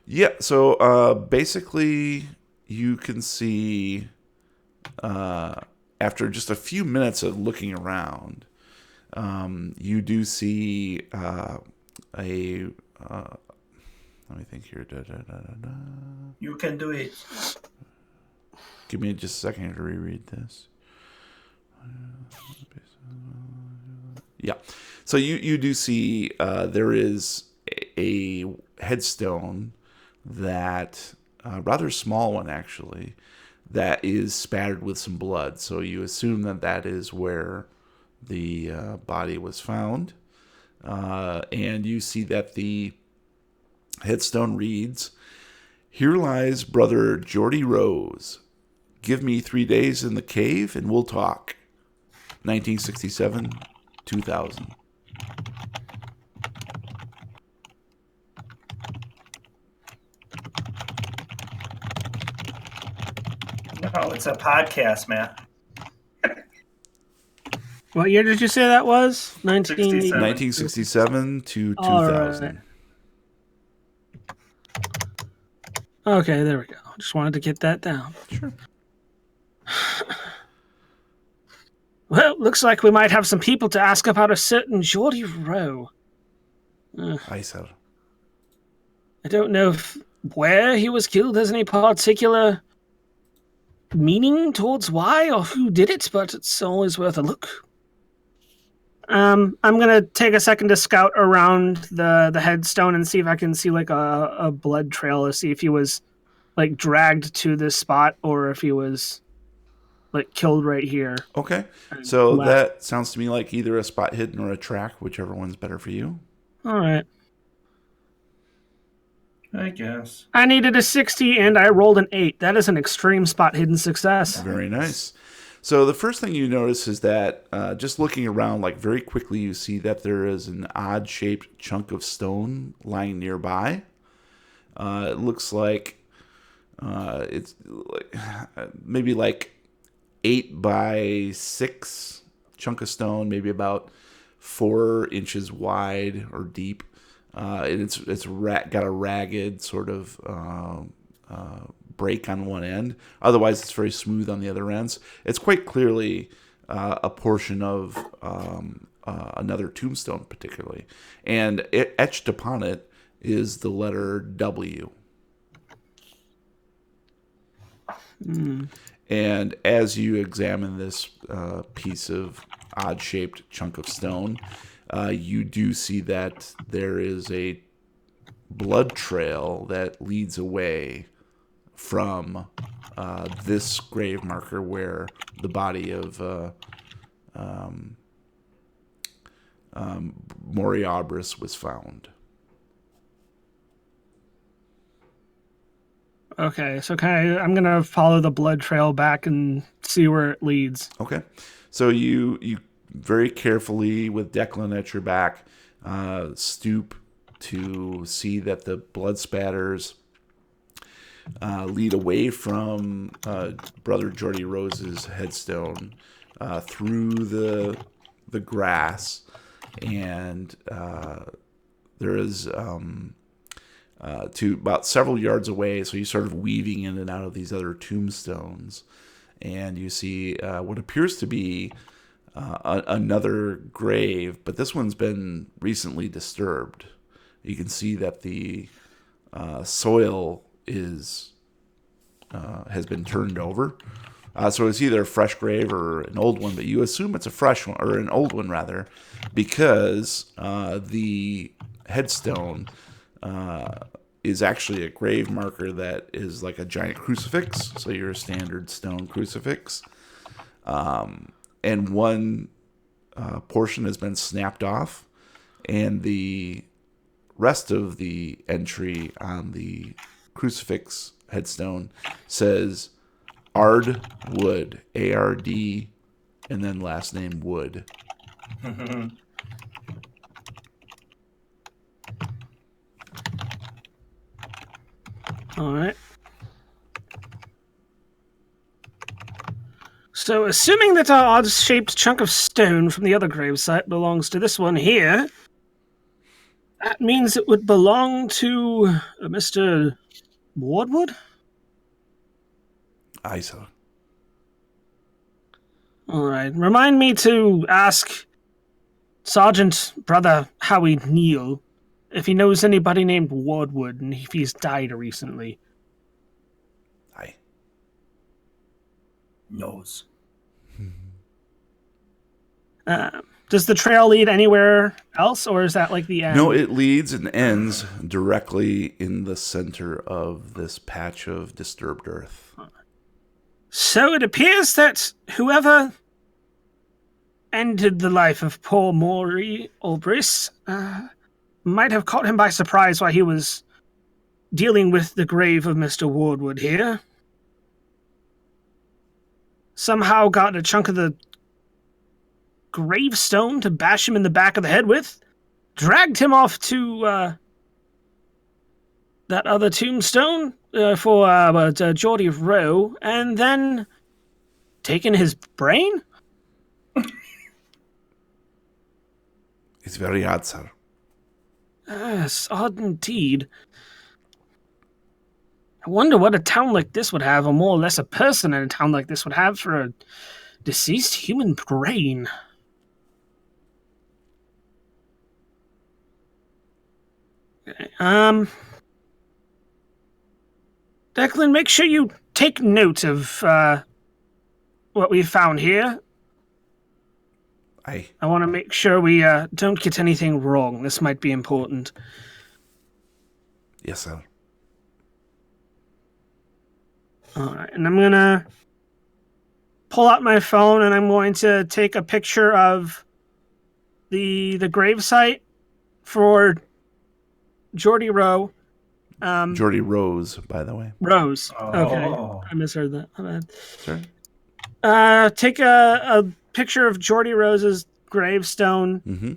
Yeah, so basically you can see, after just a few minutes of looking around, you do see let me think here. You can do it. Give me just a second here to reread this. Yeah. So you do see there is a headstone that, rather small one actually, that is spattered with some blood. So you assume that is where the body was found. And you see that the headstone reads, "Here lies brother Geordie Rose. Give me 3 days in the cave and we'll talk." 1967, 2000. No, it's a podcast, Matt. What year did you say that was? 1967 to 2000. Right. Okay, there we go. Just wanted to get that down. Sure. Well, looks like we might have some people to ask about a certain Geordie Rowe. Aye, sir. I don't know where he was killed has any particular meaning towards why or who did it, but it's always worth a look. I'm gonna take a second to scout around the headstone and see if I can see like a blood trail to see if he was like dragged to this spot or if he was like killed right here. Okay. So left. that sounds to me like either a spot hidden or a track, whichever one's better for you. All right. I guess. I needed a 60 and I rolled an 8. That is an extreme spot hidden success. Very nice. So the first thing you notice is that just looking around, like very quickly, you see that there is an odd-shaped chunk of stone lying nearby. It looks like it's like maybe like 8 by 6 chunk of stone, maybe about 4 inches wide or deep. And it's got a ragged sort of break on one end. Otherwise, it's very smooth on the other ends. It's quite clearly a portion of another tombstone, particularly. And etched upon it is the letter W. And as you examine this piece of odd-shaped chunk of stone, you do see that there is a blood trail that leads away from this grave marker where the body of Moriabris was found. Okay, so I'm gonna follow the blood trail back and see where it leads. Okay, so you very carefully, with Declan at your back, stoop to see that the blood spatters lead away from Brother Jordy Rose's headstone through the grass, and there is to about several yards away. So you're sort of weaving in and out of these other tombstones, and you see what appears to be another grave, but this one's been recently disturbed. You can see that the soil has been turned over. So it's either a fresh grave or an old one, but you assume it's a fresh one, or an old one rather, because the headstone is actually a grave marker that is like a giant crucifix. So you're a standard stone crucifix. And one portion has been snapped off, and the rest of the entry on the crucifix headstone says Ard Wood, A-R-D, and then last name Wood. All right. So, assuming that our odd-shaped chunk of stone from the other gravesite belongs to this one here, that means it would belong to Mr. Wardwood? Aye, sir. All right. Remind me to ask Sergeant Brother Howie Neal if he knows anybody named Wardwood and if he's died recently. Aye. Knows. Does the trail lead anywhere else, or is that like the end? No, it leads and ends directly in the center of this patch of disturbed earth. So it appears that whoever ended the life of poor Maury Olbris might have caught him by surprise while he was dealing with the grave of Mr. Wardwood here. Somehow got a chunk of the gravestone to bash him in the back of the head with, dragged him off to that other tombstone for Geordie Rowe, and then taken his brain? It's very odd, sir. Yes, odd indeed. I wonder what a town like this would have, or more or less a person in a town like this would have for a deceased human brain. Okay, Declan, make sure you take note of what we found here. Aye. I want to make sure we don't get anything wrong. This might be important. Yes, sir. All right, and I'm going to pull out my phone and I'm going to take a picture of the gravesite for Geordie Rowe. Geordie Rose, by the way. Rose. Oh. Okay. I misheard that. My Sure. bad. Take a picture of Geordie Rose's gravestone. Mm-hmm.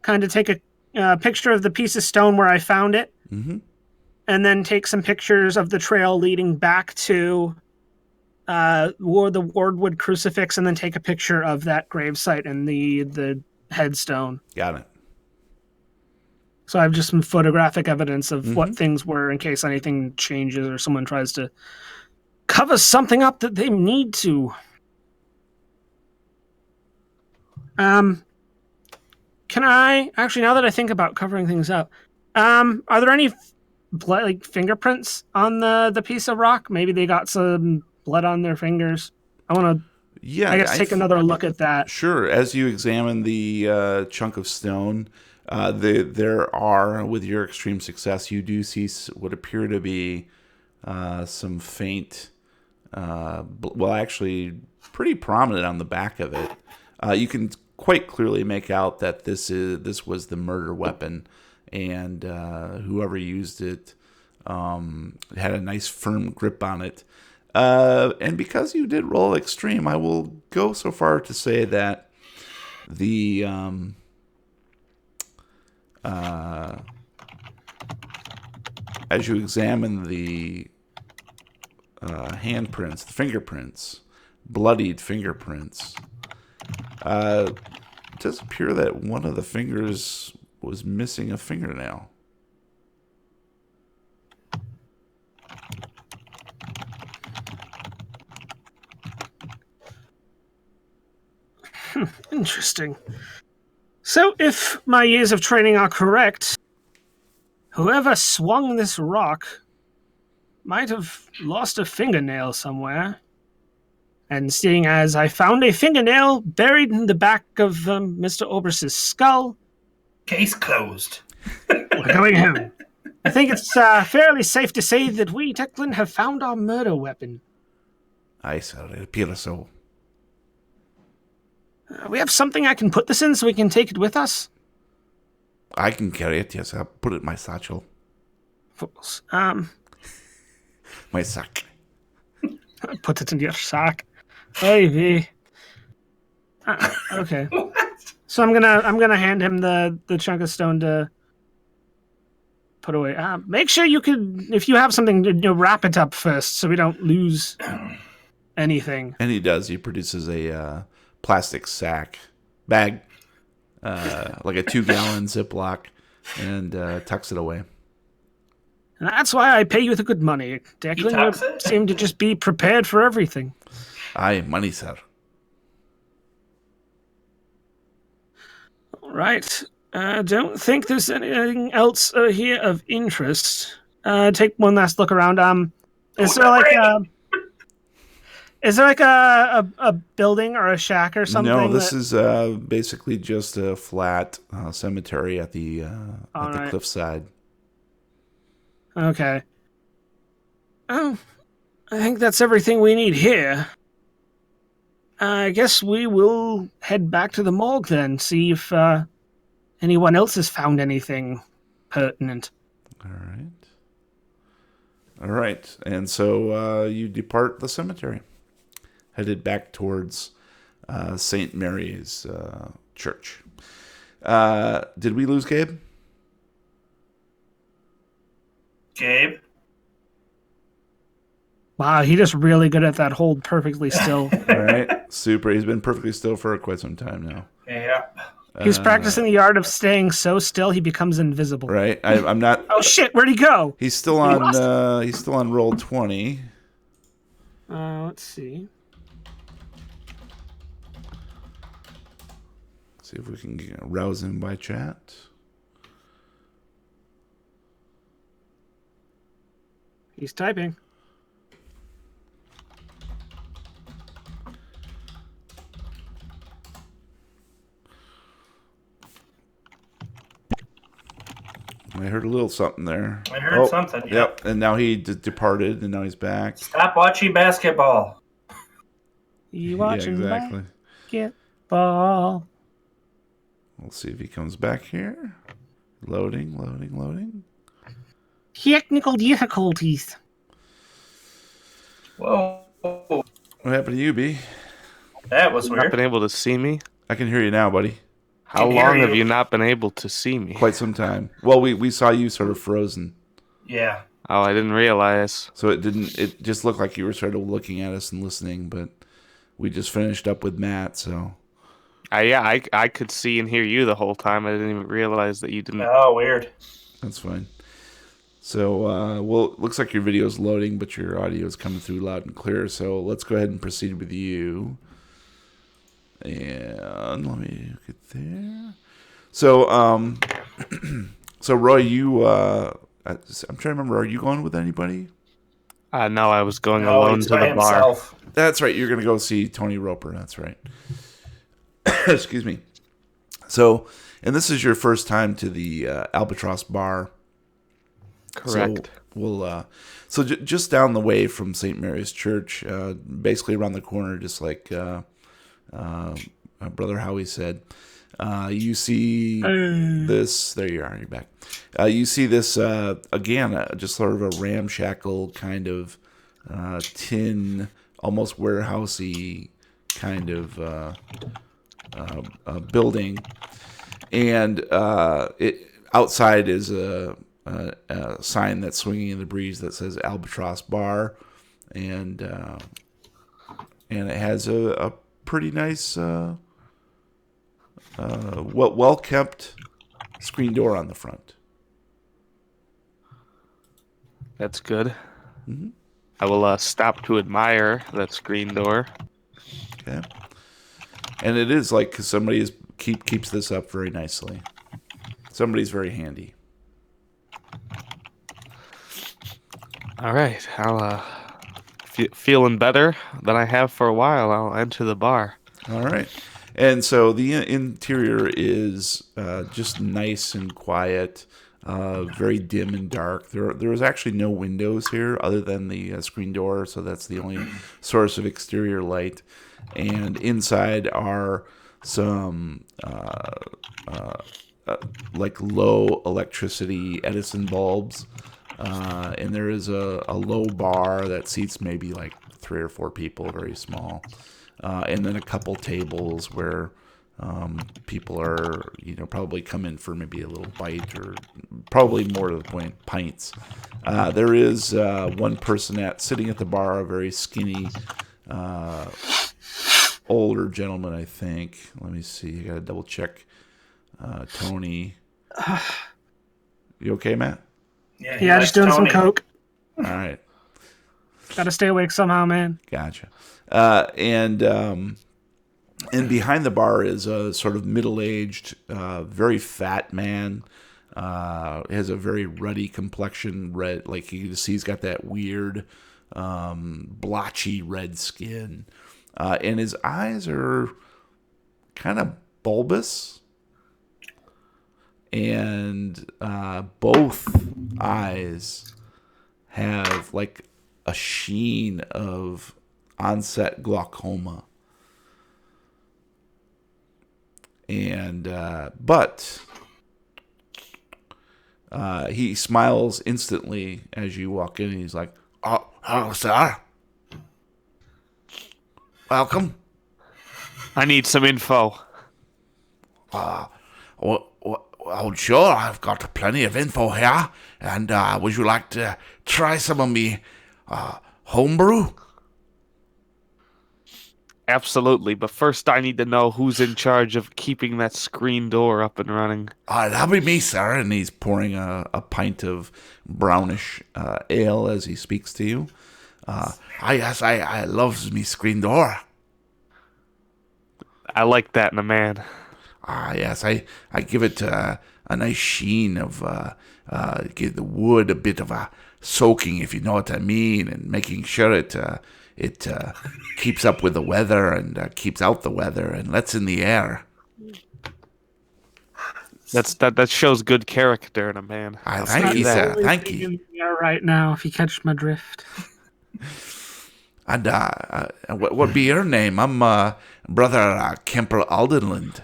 Kind of take a picture of the piece of stone where I found it. Mm-hmm. And then take some pictures of the trail leading back to the Wardwood crucifix, and then take a picture of that gravesite and the headstone. Got it. So I have just some photographic evidence of what things were in case anything changes or someone tries to cover something up that they need to. Can I actually, now that I think about covering things up, are there any blood, like fingerprints on the piece of rock? Maybe they got some blood on their fingers. I want to, Yeah, I guess, take another look at that. Sure. As you examine the chunk of stone, there are, with your extreme success, you do see what appear to be some faint, actually pretty prominent on the back of it. You can quite clearly make out that this was the murder weapon, and whoever used it had a nice firm grip on it. And because you did roll extreme, I will go so far to say that the as you examine the handprints, the fingerprints, bloodied fingerprints, it does appear that one of the fingers was missing a fingernail. Interesting. So, if my years of training are correct, whoever swung this rock might have lost a fingernail somewhere. And seeing as I found a fingernail buried in the back of Mr. Obers's skull, Case closed. we're going home. I think it's fairly safe to say that we, Declan, have found our murder weapon. Aye, sir, it appears so. We have something I can put this in so we can take it with us? I can carry it, yes. I'll put it in my satchel. Fools. My sack. Put it in your sack. Baby. Okay. So I'm gonna hand him the chunk of stone to put away. Make sure you could, if you have something, wrap it up first so we don't lose anything. And he does. He produces a plastic bag, like a 2-gallon Ziploc, and tucks it away. And that's why I pay you the good money. Declan, you seem to just be prepared for everything. Aye, money, sir. All right. I don't think there's anything else here of interest. Take one last look around. Is there like a building or a shack or something? No, this is basically just a flat cemetery at the cliffside. Okay. Oh, I think that's everything we need here. I guess we will head back to the morgue then, see if anyone else has found anything pertinent. All right. And so you depart the cemetery, headed back towards St. Mary's Church. Did we lose Gabe? Gabe? Wow, he just really good at that hold perfectly still. All right. Super. He's been perfectly still for quite some time now. Yeah. He's practicing the art of staying so still he becomes invisible. Right. I'm not. Oh shit! Where'd he go? He's still on. He's still on roll 20. Let's see. See if we can rouse him by chat. He's typing. I heard a little something there. I heard something. Yep. And now he departed, and now he's back. Stop watching basketball. You watching Yeah, exactly. basketball? We'll see if he comes back here. Loading. Technical difficulties. Whoa. What happened to you, B? That was Not weird. been able to see me? I can hear you now, buddy. How Can hear long have you. you not been able to see me? Quite some time. Well, we saw you sort of frozen. Yeah. Oh, I didn't realize. So it just looked like you were sort of looking at us and listening, but we just finished up with Matt, so. I could see and hear you the whole time. I didn't even realize that you didn't. Oh, weird. That's fine. So, it looks like your video is loading, but your audio is coming through loud and clear. So let's go ahead and proceed with you. And let me get there. So, so Roy, you I'm trying to remember. Are you going with anybody? No, I was going No, alone he's to by the bar. himself. That's right. You're going to go see Tony Roper. That's right. Excuse me. So, and this is your first time to the Albatross Bar. Correct. So we'll. Just down the way from St. Mary's Church, basically around the corner, just like Brother Howie said. You see this. There you are. You're back. You see this again, just sort of a ramshackle kind of tin, almost warehousey kind of building, and it outside is a sign that's swinging in the breeze that says Albatross Bar, and it has a pretty nice. Well kept screen door on the front. That's good. Mm-hmm. I will stop to admire that screen door. Okay. And it is like somebody keeps this up very nicely. Somebody's very handy. All right, I'll feeling better than I have for a while. I'll enter the bar. All right. And so the interior is just nice and quiet, very dim and dark. There is actually no windows here other than the screen door, so that's the only source of exterior light. And inside are some like low electricity Edison bulbs, and there is a low bar that seats maybe like 3 or 4 people, very small. And then a couple tables where people are, probably come in for maybe a little bite or probably more to the point, pints. There is one person sitting at the bar, a very skinny, older gentleman, I think. Let me see. I got to double check. Tony. You okay, Matt? Yeah, just doing Tony. some coke. All right. Gotta stay awake somehow, man. Gotcha. And behind the bar is a sort of middle-aged, very fat man. Has a very ruddy complexion, red. Like you can see, he's got that weird, blotchy red skin, and his eyes are kind of bulbous, and both eyes have like a sheen of onset glaucoma. And but he smiles instantly as you walk in, and he's like, "Oh, hello, sir. Welcome." I need some info. Well, sure, I've got plenty of info here. And would you like to try some of me homebrew? Absolutely, but first I need to know who's in charge of keeping that screen door up and running. That'll be me, sir. And he's pouring a pint of brownish ale as he speaks to you. I loves me screen door. I like that in a man. Yes, I give it a nice sheen of give the wood a bit of a soaking, if you know what I mean, and making sure it keeps up with the weather and keeps out the weather and lets in the air. That shows good character in a man. Thank you, sir. Thank In you. the air right now, if you catch my drift. And what be your name? I'm Brother Kemper Aldenland.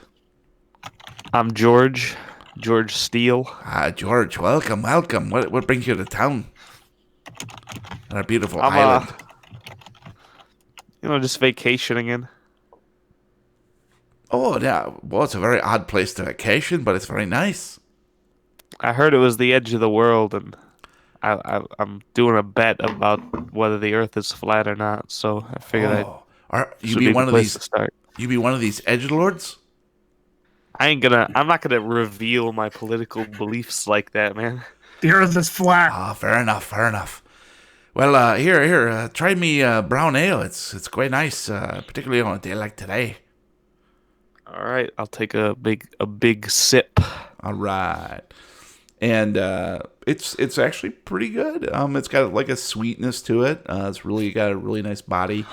I'm George Steele. George, welcome. What brings you to town? On our beautiful island. Just vacationing in. Oh, yeah. Well, it's a very odd place to vacation, but it's very nice. I heard it was the edge of the world, and I'm doing a bet about whether the Earth is flat or not. So I figured you be one of these. To start. You be one of these edgelords? I'm not gonna reveal my political beliefs like that, man. The Earth is flat. Fair enough. Well, here, try me brown ale. It's quite nice, particularly on a day like today. All right, I'll take a big sip. All right. and it's actually pretty good. It's got like a sweetness to it. It's really got a really nice body.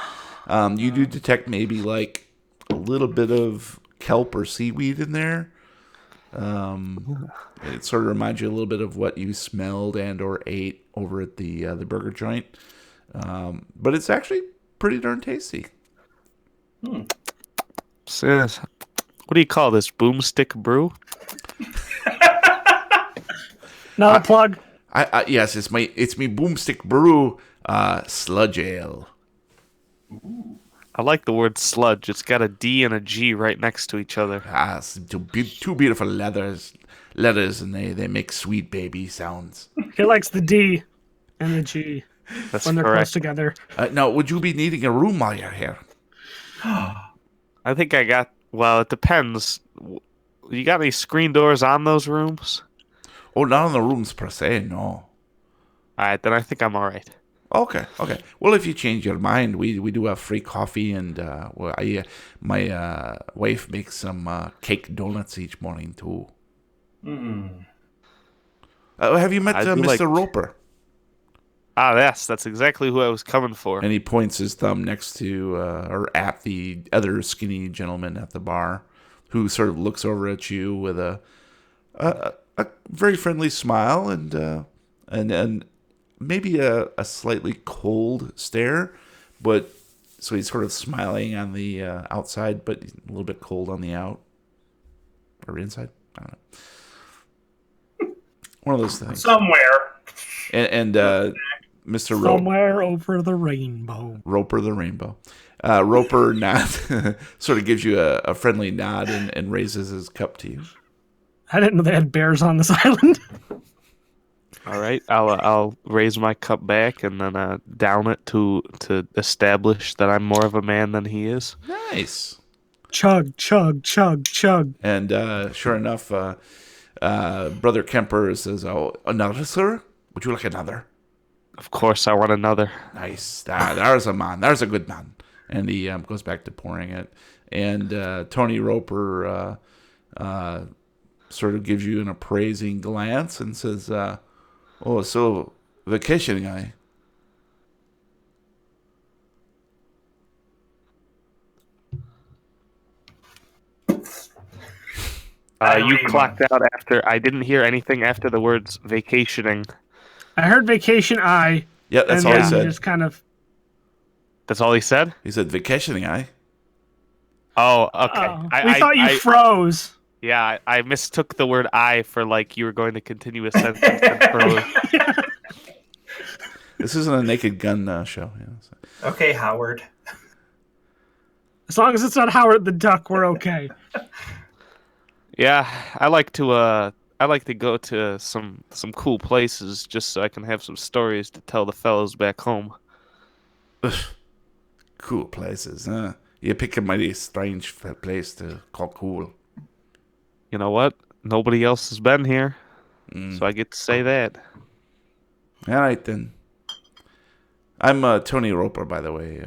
You do detect maybe like a little bit of kelp or seaweed in there. It sort of reminds you a little bit of what you smelled and or ate over at the burger joint. But it's actually pretty darn tasty. Says, what do you call this? Boomstick brew? Another plug. Yes, it's me Boomstick Brew Sludge Ale. I like the word sludge. It's got a D and a G right next to each other. It's two beautiful letters, and they make sweet baby sounds. He likes the D and the G That's when they're close correct. together. Now, would you be needing a room while you're here? I think I got. Well, it depends. You got any screen doors on those rooms? Oh, not on the rooms per se, no. All right, then I think I'm all right. Okay. Well, if you change your mind, we do have free coffee, and my wife makes some cake donuts each morning too. Have you met I do Mr. like- Roper? Ah, yes, that's exactly who I was coming for. And he points his thumb next to or at the other skinny gentleman at the bar, who sort of looks over at you with a very friendly smile and maybe a slightly cold stare, but so he's sort of smiling on the outside, but a little bit cold on the out or inside. I don't know. One of those things. Somewhere. And Mr. Somewhere over the rainbow. Roper the Rainbow. Roper sort of gives you a friendly nod and raises his cup to you. I didn't know they had bears on this island. All right, I'll raise my cup back and then down it to establish that I'm more of a man than he is. Nice. Chug, chug, chug, chug. And sure enough, Brother Kemper says, "Oh, another, sir? Would you like another?" Of course, I want another. Nice. There's a man. There's a good man. And he goes back to pouring it. And Tony Roper sort of gives you an appraising glance and says, "Oh, so vacation guy." You clocked out after. I didn't hear anything after the words vacationing. I heard vacation eye. Yeah, that's and all he then said. just kind of. That's all he said? He said vacationing guy. Oh, okay. We thought you froze. Yeah, I mistook the word I for like you were going to continue a sentence and froze. This isn't a Naked Gun show. Yeah, so. Okay, Howard. As long as it's not Howard the Duck, we're okay. Yeah, I like to go to some cool places just so I can have some stories to tell the fellows back home. Cool places, huh? You pick a mighty strange place to call cool. You know what? Nobody else has been here, so I get to say that. All right, then. I'm Tony Roper, by the way.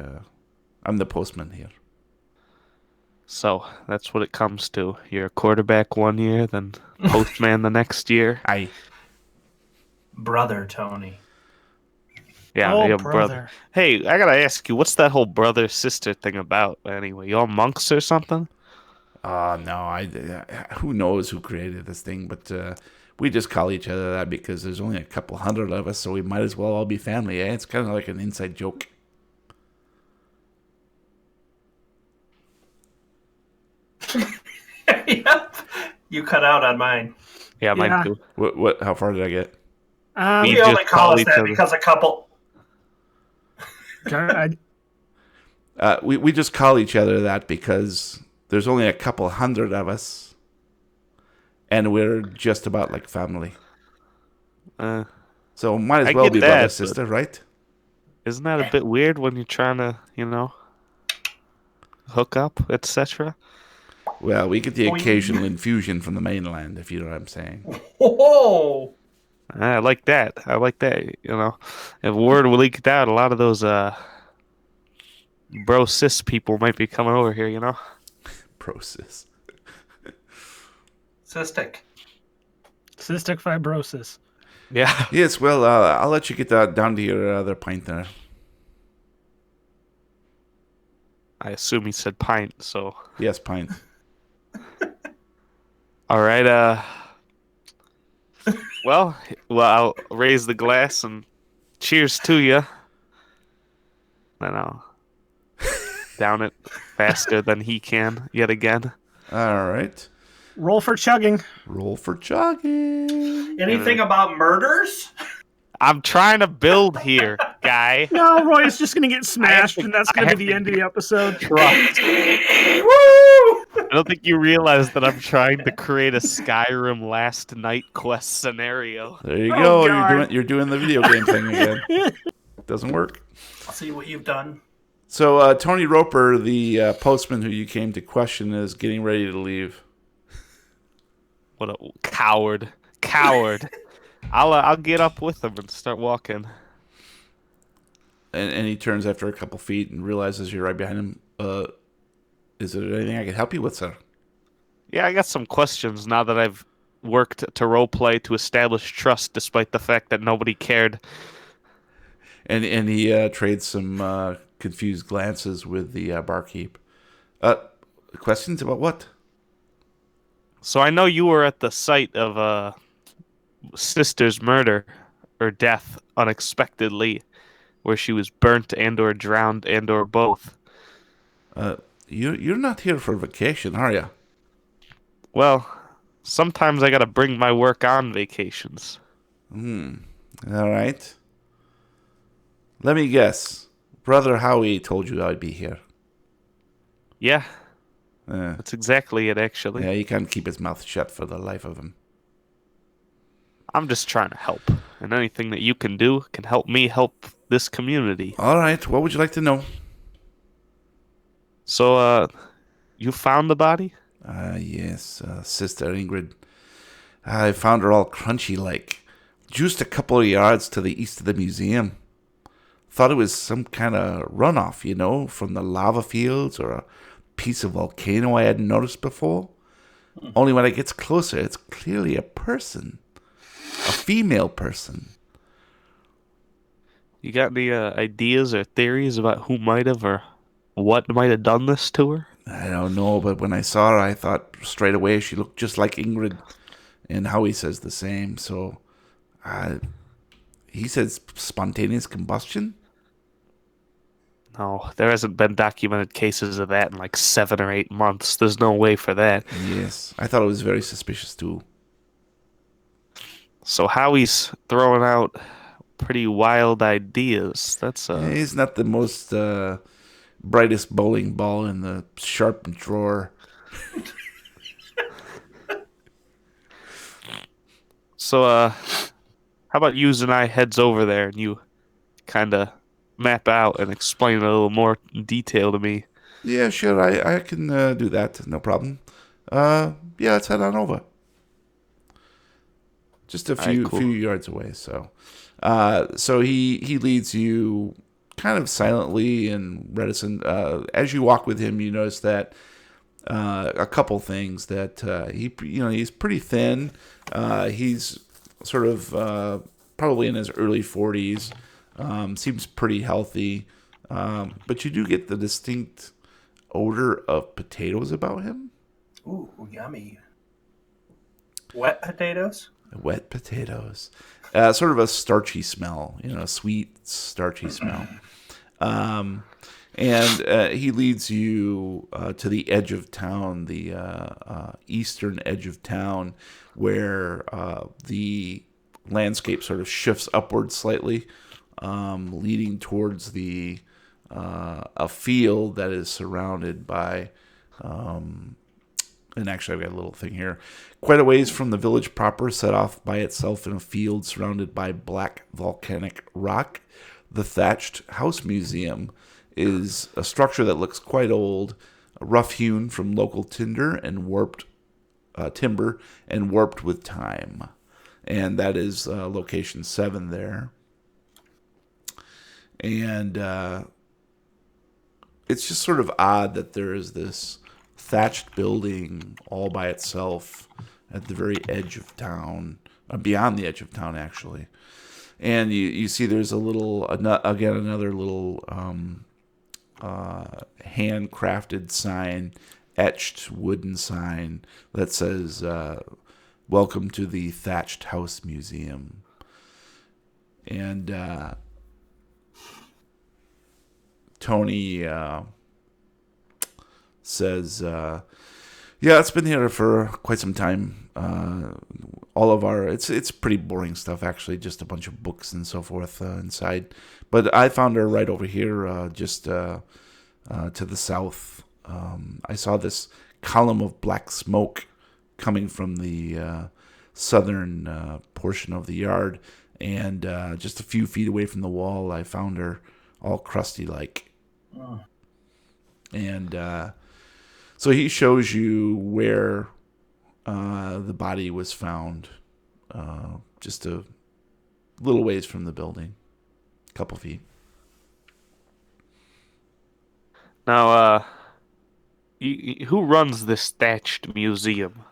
I'm the postman here. So that's what it comes to. You're a quarterback one year, then postman the next year. Aye. Brother Tony. Yeah, Oh, yeah, brother. Hey, I gotta ask you, what's that whole brother-sister thing about anyway? Y'all monks or something? No, who knows who created this thing, but we just call each other that because there's only a couple hundred of us, so we might as well all be family, eh? It's kind of like an inside joke. Yep. You cut out on mine. Yeah, mine Yeah. too. What? How far did I get? We We only just call call us each that other. because a couple. We just call each other that because there's only a couple hundred of us, and we're just about like family. So might as I well get be that, brother but- sister, right? Isn't that a bit weird when you're trying to, hook up, etc.? Well, we get the occasional infusion from the mainland, if you know what I'm saying. Whoa! I like that. If word leaked out, a lot of those bro cis people might be coming over here. Process. Cystic. Cystic fibrosis. Yeah. Yes, well, I'll let you get that down to your other pint there. I assume he said pint, so. Yes, pint. All right, well, I'll raise the glass and cheers to you. Then I'll down it faster than he can yet again. All right. Roll for chugging. Roll for chugging. Anything about murders? I'm trying to build here, guy. No, Roy is just going to get smashed, to- and that's I going to have be the to end of the episode. Trust. Woo! I don't think you realize that I'm trying to create a Skyrim last night quest scenario. There you Oh, go. God. You're doing the video game thing again. Doesn't work. I'll see what you've done. So Tony Roper, the postman who you came to question, is getting ready to leave. What a coward. Coward. I'll get up with him and start walking. And he turns after a couple feet and realizes you're right behind him. Is there anything I can help you with, sir? Yeah, I got some questions now that I've worked to roleplay to establish trust despite the fact that nobody cared. And he trades some confused glances with the barkeep. Questions about what? So I know you were at the site of sister's murder or death unexpectedly, where she was burnt and or drowned and or both. You're not here for vacation, are you? Well, sometimes I gotta bring my work on vacations. All right. Let me guess. Brother Howie told you I'd be here. Yeah, Uh, that's exactly it, actually. yeah, he can't keep his mouth shut for the life of him. I'm just trying to help, and anything that you can do can help me help this community. All right. What would you like to know? So, you found the body? Yes, Sister Ingrid. I found her all crunchy like, just a couple of yards to the east of the museum. Thought it was some kind of runoff, from the lava fields or a piece of volcano I hadn't noticed before. Only when it gets closer, it's clearly a person. A female person. You got any ideas or theories about who might have or what might have done this to her? I don't know, but when I saw her, I thought straight away she looked just like Ingrid. And Howie says the same, so... he says spontaneous combustion? No, there hasn't been documented cases of that in like 7 or 8 months. There's no way for that. Yes, I thought it was very suspicious too. So Howie's throwing out pretty wild ideas. That's He's not the most brightest bowling ball in the sharp drawer. So how about you and I heads over there and you kind of map out and explain a little more detail to me? Yeah, sure, I can do that, no problem. Yeah, let's head on over. Just a few Alright, cool. few yards away, so. So he leads you kind of silently and reticent. As you walk with him, you notice that a couple things that he's pretty thin. He's sort of probably in his early 40s. Seems pretty healthy, but you do get the distinct odor of potatoes about him. Ooh, yummy. Wet potatoes? Wet potatoes. Sort of a starchy smell, sweet, starchy smell. And he leads you to the edge of town, the eastern edge of town, where the landscape sort of shifts upward slightly, leading towards a field that is surrounded by... and actually, I've got a little thing here. Quite a ways from the village proper, set off by itself in a field surrounded by black volcanic rock, the Thatched House Museum is a structure that looks quite old, rough-hewn from local timber and warped with time. And that is location 7 there. And it's just sort of odd that there is this thatched building all by itself at the very edge of town, beyond the edge of town, actually. And you see there's another little handcrafted sign, etched wooden sign that says, "Welcome to the Thatched House Museum." And Tony says, "Yeah, it's been here for quite some time. All of it's pretty boring stuff, actually, just a bunch of books and so forth inside. But I found her right over here, just to the south. I saw this column of black smoke coming from the southern portion of the yard, and just a few feet away from the wall, I found her all crusty like." And so he shows you where the body was found, just a little ways from the building, a couple feet. Now, who runs this thatched museum?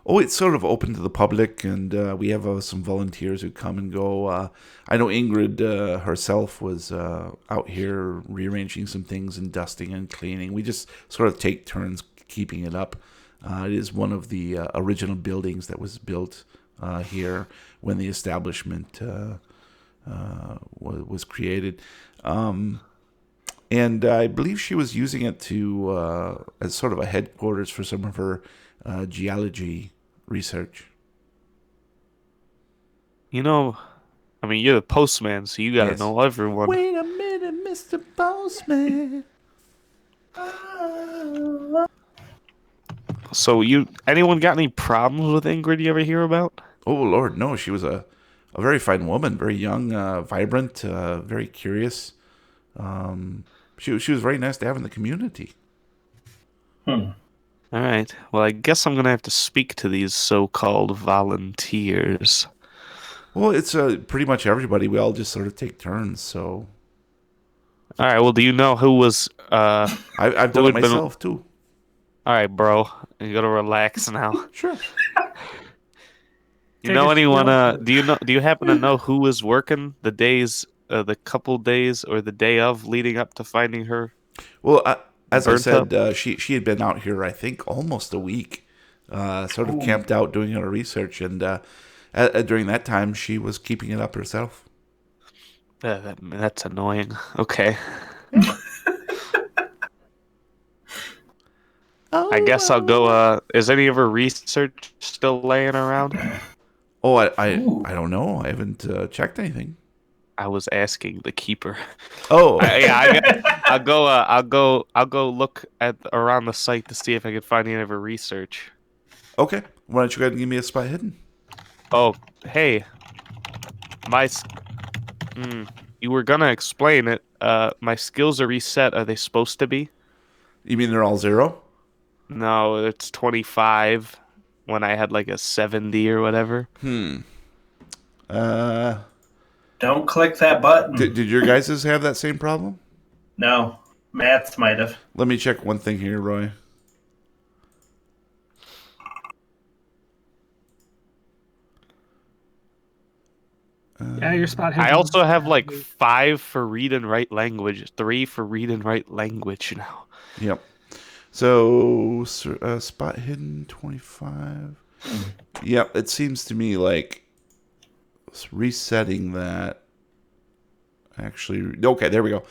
Oh, it's sort of open to the public, and we have some volunteers who come and go. I know Ingrid herself was out here rearranging some things and dusting and cleaning. We just sort of take turns keeping it up. It is one of the original buildings that was built here when the establishment was created. And I believe she was using it to as sort of a headquarters for some of her geology research. You know, I mean, you're the postman, so you gotta Yes. know everyone. Wait a minute, Mr. Postman. So anyone got any problems with Ingrid you ever hear about? Oh, Lord, no. She was a very fine woman, very young, vibrant, very curious. She was very nice to have in the community. All right. Well, I guess I'm gonna have to speak to these so-called volunteers. Well, it's pretty much everybody. We all just sort of take turns, so... All right. Well, do you know who was? I've done Who it had been- myself, too. All right, bro. You gotta relax now. Sure. You Take know a anyone? chill. Do you happen to know who was working the days, the couple days, or the day of leading up to finding her? Well, as I Burnt said, she had been out here, I think, almost a week, sort of camped out doing her research, and during that time, she was keeping it up herself. That's annoying. Okay. I guess I'll go. Is any of her research still laying around? Oh, I don't know. I haven't checked anything. I was asking the keeper. Oh, I'll go look at around the site to see if I can find any of her research. okay. Why don't you go ahead and give me a spot hidden? Oh, hey, my. You were gonna explain it. My skills are reset. Are they supposed to be? You mean they're all 0? No, it's 25 when I had like a 70 or whatever. Don't click that button. Did your guys' have that same problem? No, Matt's might have. Let me check one thing here, Roy. Yeah, your spot. I also have like 5 for read and write language, 3 for read and write language now. Yep. So, spot hidden 25. Yep, it seems to me like resetting that. Actually, okay, there we go.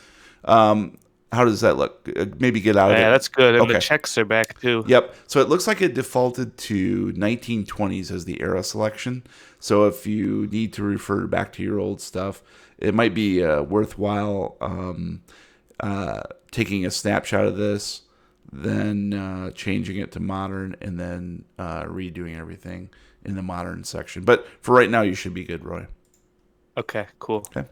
How does that look? Maybe get out of it. Yeah, that's good. And the Okay. checks are back too. Yep. So it looks like it defaulted to 1920s as the era selection. So if you need to refer back to your old stuff, it might be worthwhile taking a snapshot of this, then changing it to modern, and then redoing everything in the modern section. But for right now, you should be good, Roy. Okay, cool. Okay.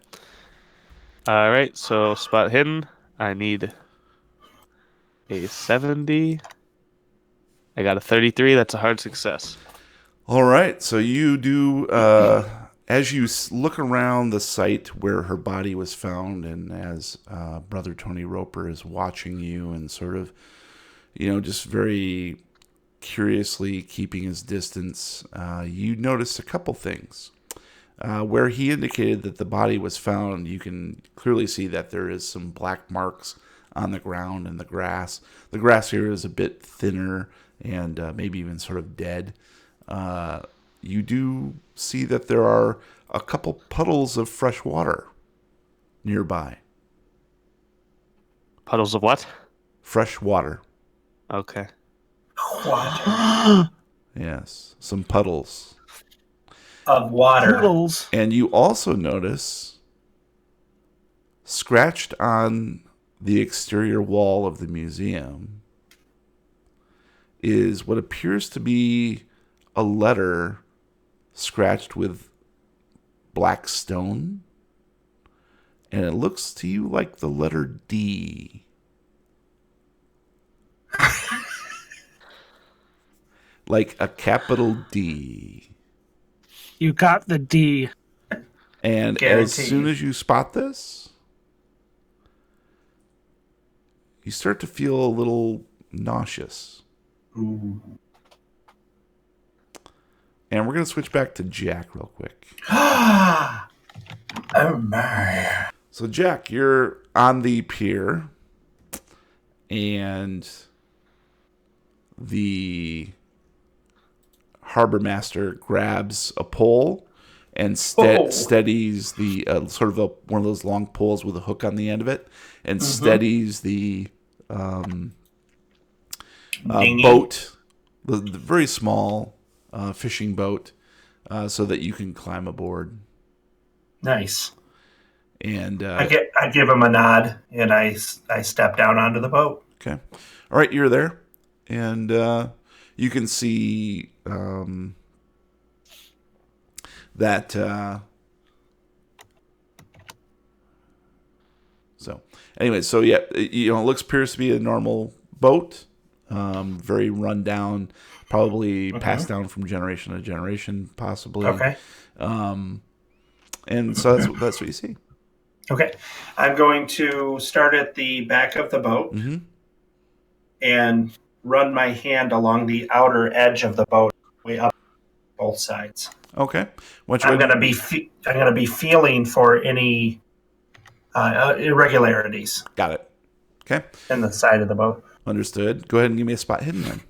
All right, so spot hidden. I need a 70. I got a 33. That's a hard success. All right. So you do, as you look around the site where her body was found, and as Brother Tony Roper is watching you and sort of, just very curiously keeping his distance, you notice a couple things. Where he indicated that the body was found, you can clearly see that there is some black marks on the ground and the grass. The grass here is a bit thinner and maybe even sort of dead. You do see that there are a couple puddles of fresh water nearby. Puddles of what? Fresh water. Okay. What? Yes, some puddles. Of water. Poodles. And you also notice scratched on the exterior wall of the museum is what appears to be a letter scratched with black stone. And it looks to you like the letter D. Like a capital D. You got the D. And Guaranteed. as soon as you spot this, you start to feel a little nauseous. Ooh. And we're going to switch back to Jack real quick. Oh my. So, Jack, you're on the pier, and the harbor master grabs a pole and steadies the one of those long poles with a hook on the end of it, and steadies the boat, the very small fishing boat, so that you can climb aboard. Nice. And I give him a nod, and I step down onto the boat. okay, all right, you're there, and you can see that. So, anyway, so yeah, it appears to be a normal boat, very run down, probably passed down from generation to generation, possibly. Okay. And so that's what you see. Okay. I'm going to start at the back of the boat and run my hand along the outer edge of the boat, way up both sides. Okay. I'm going to be feeling for any irregularities. Got it. Okay. In the side of the boat. Understood. Go ahead and give me a spot hidden then.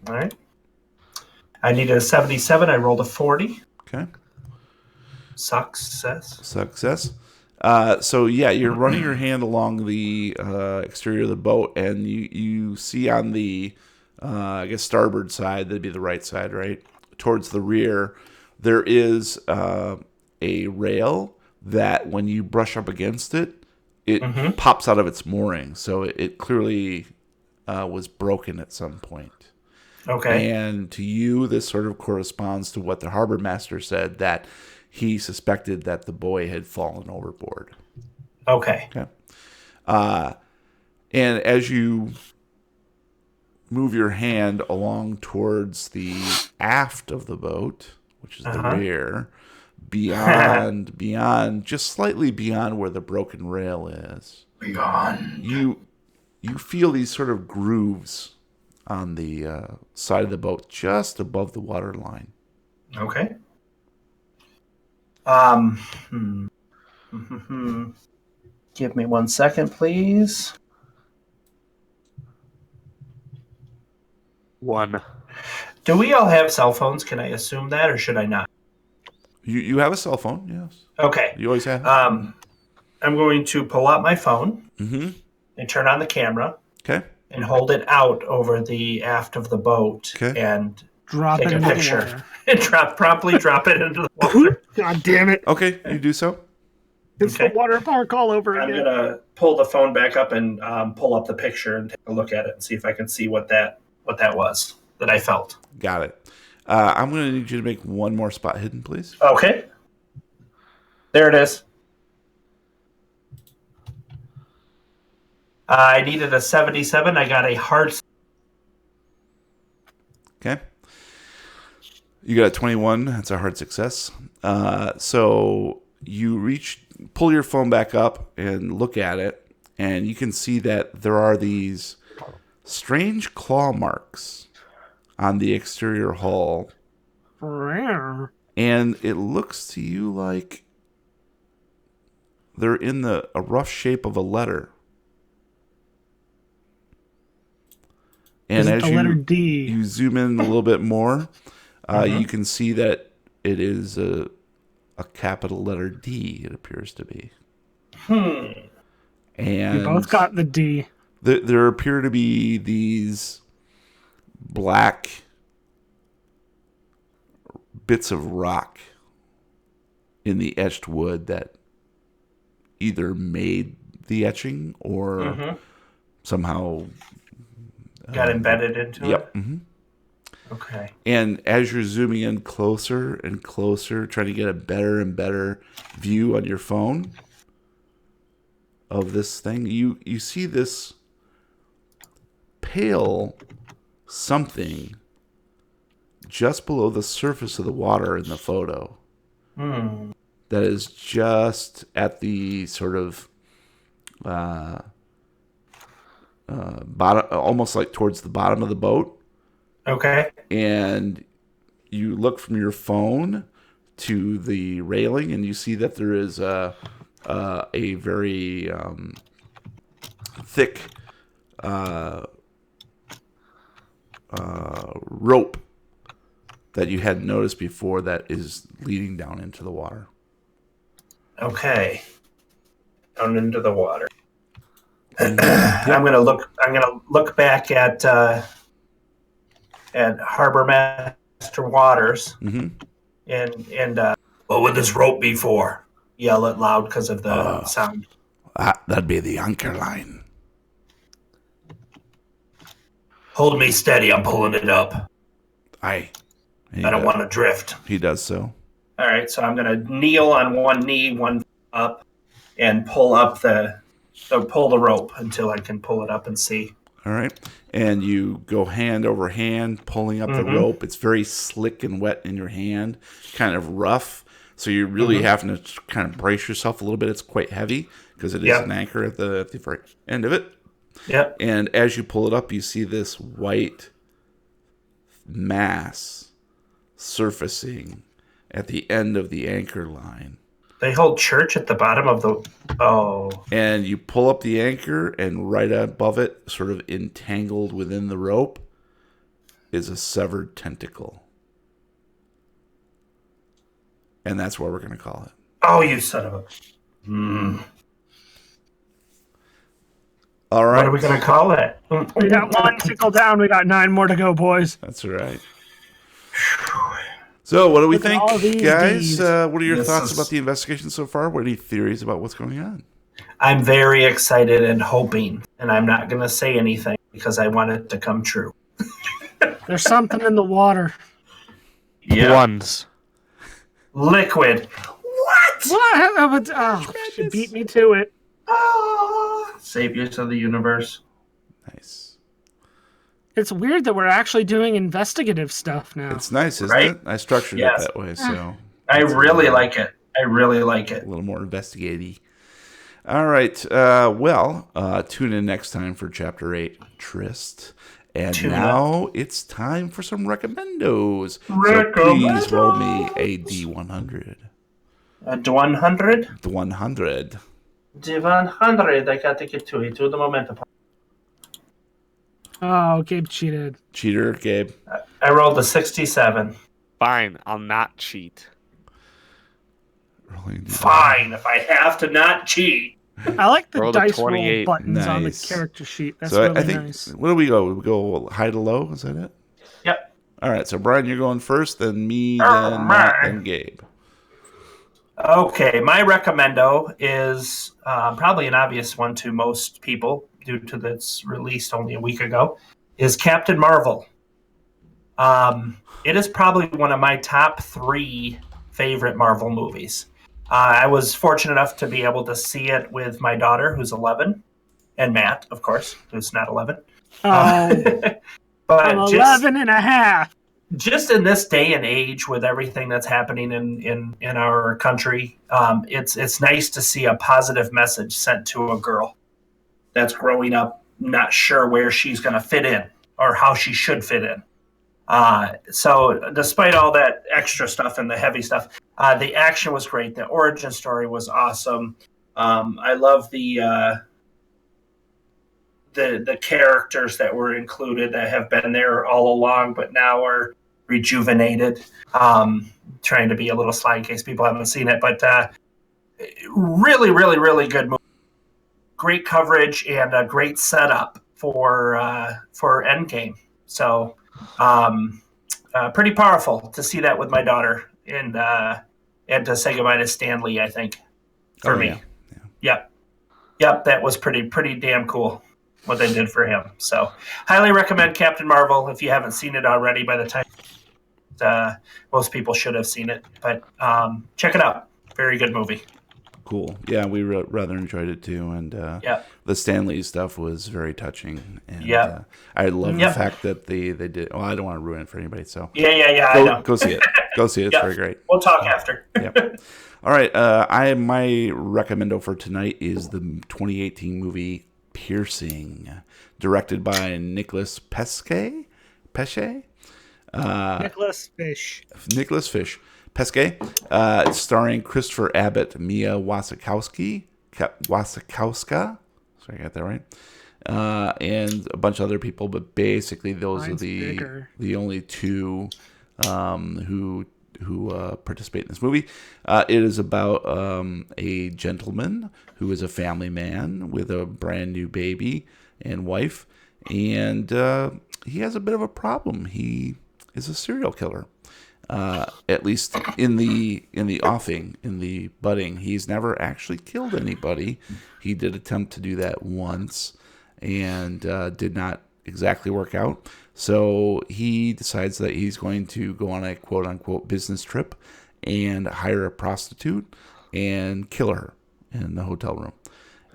All right. I needed a 77. I rolled a 40. Okay. Success. So yeah, you're running your hand along the exterior of the boat, and you see on the I guess starboard side, that'd be the right side, right? Towards the rear, there is a rail that when you brush up against it, it pops out of its mooring. So it clearly was broken at some point. Okay. And to you, this sort of corresponds to what the harbor master said, that he suspected that the boy had fallen overboard. Okay. And as you move your hand along towards the aft of the boat, which is the rear, beyond, just slightly beyond where the broken rail is, you feel these sort of grooves on the side of the boat, just above the water line. Okay. Give me 1 second, please. 1. Do we all have cell phones? Can I assume that, or should I not? You have a cell phone, yes. Okay. You always have. I'm going to pull out my phone and turn on the camera. Okay. And hold it out over the aft of the boat and drop take it a into picture. the water. And promptly drop it into the water. God damn it. Okay, you do so. It's the water park all over I'm again. going to pull the phone back up and pull up the picture and take a look at it and see if I can see what that was that I felt. Got it. I'm going to need you to make one more spot hidden, please. Okay. There it is. I needed a 77. I got a hard. Okay. You got a 21. That's a hard success. So you pull your phone back up and look at it, and you can see that there are these strange claw marks on the exterior hull. And it looks to you like they're in a rough shape of a letter. And Is it as the letter D? you zoom in a little bit more, you can see that it is a capital letter D, it appears to be. And We both got the D. There appear to be these black bits of rock in the etched wood that either made the etching or somehow got embedded into it. Mm-hmm. Okay. And as you're zooming in closer and closer, trying to get a better and better view on your phone of this thing, you see this pale something just below the surface of the water in the photo. That is just at the sort of bottom, almost like towards the bottom of the boat. Okay. And you look from your phone to the railing, and you see that there is a very thick rope that you hadn't noticed before that is leading down into the water. Okay. Down into the water. Yep. I'm gonna look back at Harbor Master Waters, and what would this rope be for? Yell it loud because of the sound. That'd be the anchor line. Hold me steady. I'm pulling it up. Aye. I don't want to drift. He does so. All right, so I'm gonna kneel on one knee, one up, and pull the rope until I can pull it up and see. All right. And you go hand over hand, pulling up the rope. It's very slick and wet in your hand, kind of rough. So you're really having to kind of brace yourself a little bit. It's quite heavy because it is an anchor at the very end of it. Yep. And as you pull it up, you see this white mass surfacing at the end of the anchor line. They hold church at the bottom of the... Oh. And you pull up the anchor, and right above it, sort of entangled within the rope, is a severed tentacle. And that's what we're going to call it. Oh, you son of a... All right. What are we going to call it? We got one tickle down. We got 9 more to go, boys. That's right. So, what do we Look at think, all these guys? Ds. What are your thoughts about the investigation so far? What are your theories about what's going on? I'm very excited and hoping, and I'm not going to say anything because I want it to come true. There's something in the water. Ones. Liquid. What? What? Oh, she beat me to it. Oh, saviors of the universe. Nice. It's weird that we're actually doing investigative stuff now. It's nice, isn't Right? it? I structured it that way, so I really like it. I really like it. a little more investigative. All right. Tune in next time for Chapter 8, TRYST. And now it's time for some recommendos. So please roll me a D100. A D100? The 100. D100. I got to get to it. To the momentum. Oh, Gabe cheated. Cheater, Gabe. I rolled a 67. Fine, I'll not cheat. Rolling D100. Fine, if I have to not cheat. I like the Rolled a dice roll 28. buttons on the Nice. character sheet. That's So really I think, nice. what do we go? We go high to low? Is that it? Yep. All right. So, Brian, you're going first, then me, then Matt, then Gabe. Okay, my recommendo is probably an obvious one to most people due to this released only a week ago, is Captain Marvel. It is probably one of my top 3 favorite Marvel movies. I was fortunate enough to be able to see it with my daughter, who's 11, and Matt, of course, who's not 11. Oh, But I'm 11 and a half. Just in this day and age with everything that's happening in our country, it's nice to see a positive message sent to a girl that's growing up not sure where she's going to fit in or how she should fit in. So despite all that extra stuff and the heavy stuff, the action was great. The origin story was awesome. I love the characters that were included that have been there all along, but now are rejuvenated. Trying to be a little sly in case people haven't seen it, but really, really, really good movie. Great coverage and a great setup for Endgame. So, pretty powerful to see that with my daughter and to say goodbye to Stan Lee. I think for me, yep, that was pretty damn cool what they did for him. So, highly recommend Captain Marvel if you haven't seen it already. By the time most people should have seen it, but check it out. Very good movie. Cool. Yeah, we rather enjoyed it too, and the Stanley stuff was very touching. And I love the fact that they did. Well, I don't want to ruin it for anybody, so Go see it. Go see it. It's very great. We'll talk after. All right. My recommendo for tonight is the 2018 movie Piercing, directed by Nicholas Pesce. Nicholas Fish. Pesce, starring Christopher Abbott, Mia Wasikowska, sorry, I got that right, and a bunch of other people, but basically those are the only two who participate in this movie. It is about a gentleman who is a family man with a brand new baby and wife, and he has a bit of a problem. He is a serial killer. At least in the offing, in the budding, he's never actually killed anybody. He did attempt to do that once and did not exactly work out. So he decides that he's going to go on a quote unquote business trip and hire a prostitute and kill her in the hotel room.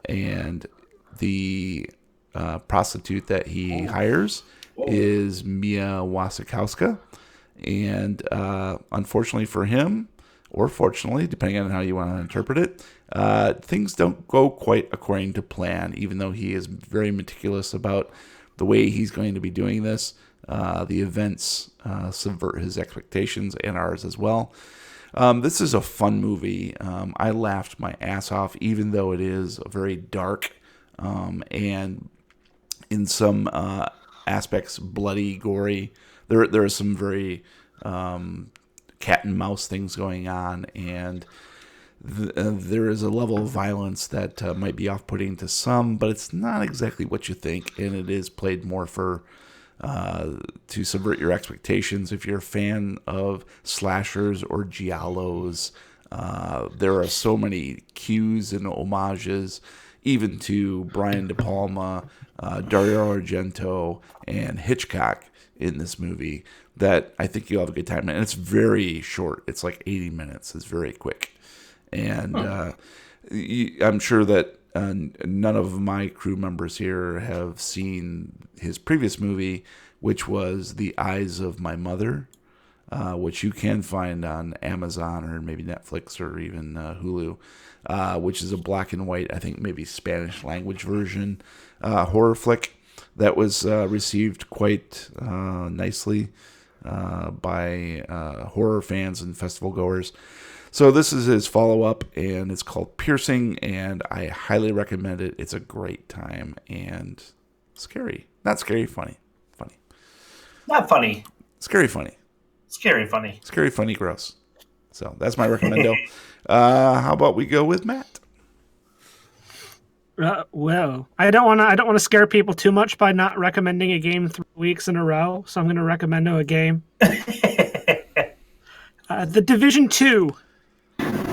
And the prostitute that he hires is Mia Wasikowska. And unfortunately for him, or fortunately, depending on how you want to interpret it, things don't go quite according to plan, even though he is very meticulous about the way he's going to be doing this. The events subvert his expectations and ours as well. This is a fun movie. I laughed my ass off, even though it is very dark and in some aspects bloody, gory. There are some very cat and mouse things going on, and there is a level of violence that might be off-putting to some, but it's not exactly what you think, and it is played more for to subvert your expectations. If you're a fan of slashers or giallos, there are so many cues and homages, even to Brian De Palma, Dario Argento, and Hitchcock in this movie, that I think you'll have a good time. And it's very short. It's like 80 minutes. It's very quick. And I'm sure that none of my crew members here have seen his previous movie, which was The Eyes of My Mother, which you can find on Amazon or maybe Netflix or even Hulu, which is a black and white, I think maybe Spanish language version horror flick that was received quite nicely by horror fans and festival goers. So this is his follow-up, and it's called Piercing, and I highly recommend it. It's a great time and scary. Not scary, funny. Funny. Not funny. Scary, funny. Scary, funny. Scary, funny, gross. So that's my recommendo. How about we go with Matt? Well, I don't want to scare people too much by not recommending a game 3 weeks in a row, so I'm going to recommend a game. The Division 2.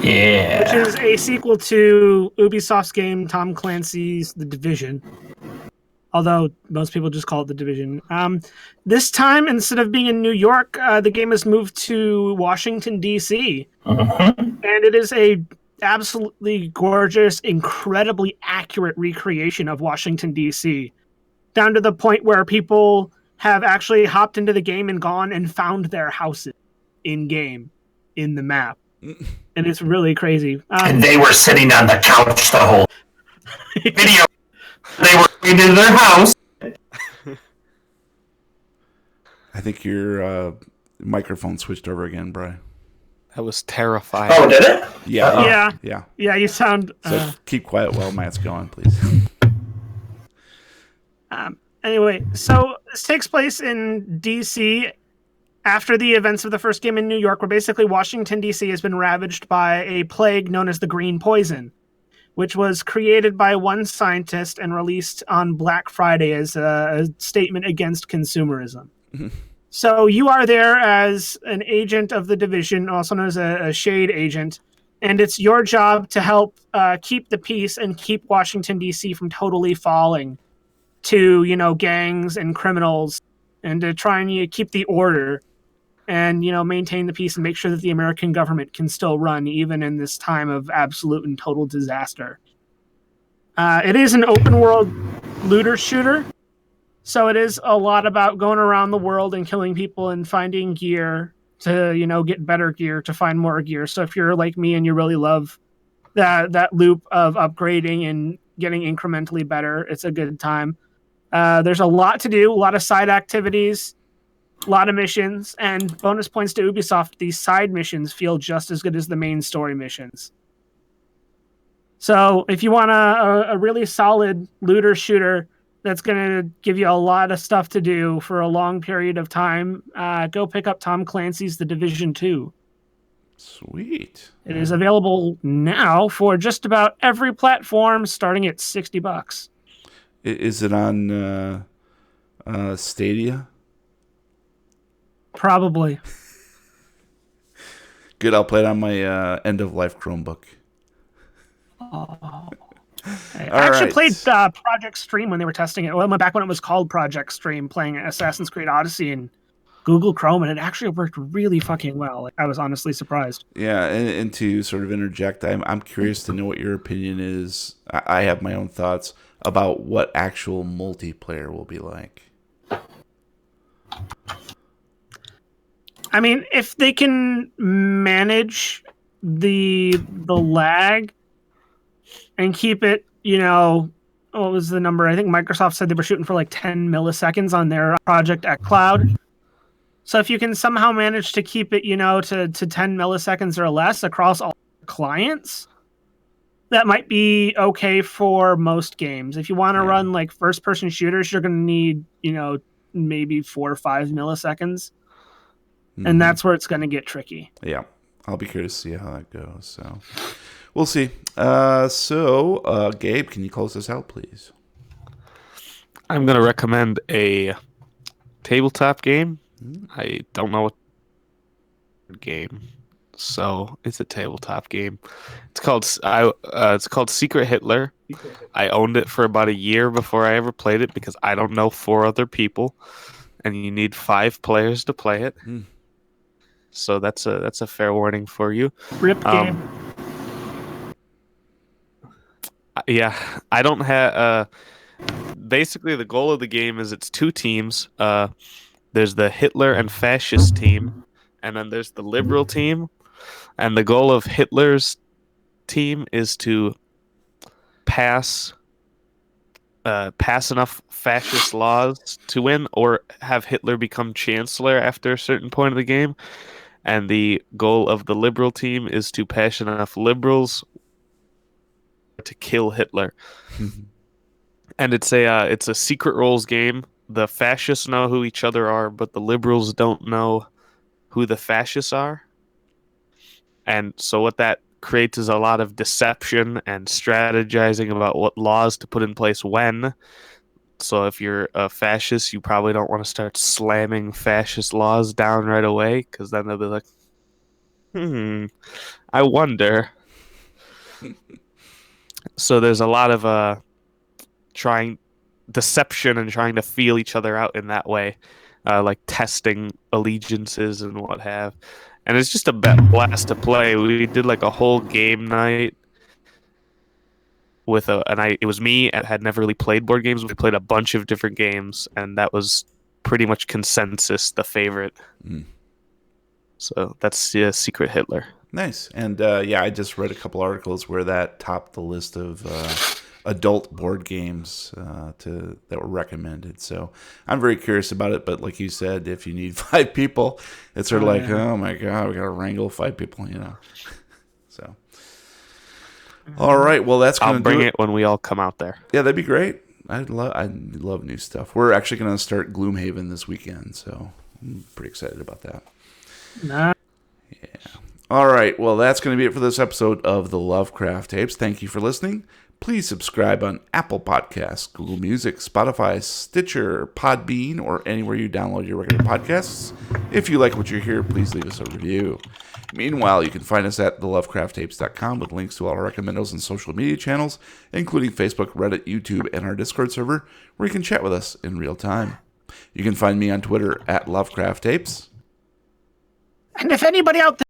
Yeah. Which is a sequel to Ubisoft's game Tom Clancy's The Division. Although most people just call it The Division. This time, instead of being in New York, the game has moved to Washington, D.C. And it is a absolutely gorgeous, incredibly accurate recreation of Washington, D.C. Down to the point where people have actually hopped into the game and gone and found their houses in-game, in the map. And it's really crazy. And they were sitting on the couch the whole video. They were going to their house. I think your microphone switched over again, Brian. That was terrifying. Oh, did it? Yeah. Yeah. You sound. So keep quiet while Matt's going, please. Anyway, so this takes place in D.C. after the events of the first game in New York, where basically Washington, D.C. has been ravaged by a plague known as the green poison, which was created by one scientist and released on Black Friday as a statement against consumerism. So you are there as an agent of the division, also known as a shade agent, and it's your job to help keep the peace and keep Washington, D.C. from totally falling to, gangs and criminals, and to try and keep the order and, maintain the peace and make sure that the American government can still run even in this time of absolute and total disaster. It is an open world looter shooter. So it is a lot about going around the world and killing people and finding gear to, get better gear, to find more gear. So if you're like me and you really love that loop of upgrading and getting incrementally better, it's a good time. There's a lot to do, a lot of side activities, a lot of missions, and bonus points to Ubisoft. These side missions feel just as good as the main story missions. So if you want a really solid looter shooter that's going to give you a lot of stuff to do for a long period of time, go pick up Tom Clancy's The Division 2. Sweet. It is available now for just about every platform, starting at $60. Is it on Stadia? Probably. Good, I'll play it on my end-of-life Chromebook. I actually played Project Stream when they were testing it. Well, back when it was called Project Stream, playing Assassin's Creed Odyssey in Google Chrome, and it actually worked really fucking well. Like, I was honestly surprised. Yeah, and to sort of interject, I'm curious to know what your opinion is. I have my own thoughts about what actual multiplayer will be like. I mean, if they can manage the lag and keep it, what was the number? I think Microsoft said they were shooting for like 10 milliseconds on their Project X Cloud. So if you can somehow manage to keep it, to 10 milliseconds or less across all clients, that might be okay for most games. If you want to run like first-person shooters, you're going to need, maybe 4 or 5 milliseconds. Mm-hmm. And that's where it's going to get tricky. Yeah. I'll be curious to see how that goes. So we'll see. So Gabe, can you close this out, please? I'm going to recommend a tabletop game. I don't know what game, so it's a tabletop game. It's called Secret Hitler. I owned it for about a year before I ever played it because I don't know 4 other people, and you need 5 players to play it. So that's a fair warning for you. Rip game. Yeah, I don't have. Basically, the goal of the game is it's 2 teams. There's the Hitler and fascist team, and then there's the liberal team. And the goal of Hitler's team is to pass enough fascist laws to win, or have Hitler become chancellor after a certain point of the game. And the goal of the liberal team is to pass enough liberals to kill Hitler. And it's a secret roles game. The fascists know who each other are, but the liberals don't know who the fascists are. And so what that creates is a lot of deception and strategizing about what laws to put in place when. So if you're a fascist, you probably don't want to start slamming fascist laws down right away, because then they'll be like, I wonder. So there's a lot of deception and trying to feel each other out in that way, like testing allegiances and what have. And it's just a blast to play. We did like a whole game night it was me and had never really played board games. We played a bunch of different games, and that was pretty much consensus the favorite. So that's Secret Hitler. Nice. And I just read a couple articles where that topped the list of adult board games that were recommended. So I'm very curious about it. But like you said, if you need 5 people, it's sort of oh my god, we got to wrangle 5 people, So all right, well that's going to bring it when we all come out there. Yeah, that'd be great. I love new stuff. We're actually going to start Gloomhaven this weekend, so I'm pretty excited about that. Nah. Yeah. All right. Well, that's going to be it for this episode of the Lovecraft Tapes. Thank you for listening. Please subscribe on Apple Podcasts, Google Music, Spotify, Stitcher, Podbean, or anywhere you download your regular podcasts. If you like what you hear, please leave us a review. Meanwhile, you can find us at thelovecrafttapes.com with links to all our recommendos and social media channels, including Facebook, Reddit, YouTube, and our Discord server, where you can chat with us in real time. You can find me on Twitter at Lovecraft Tapes. And if anybody out there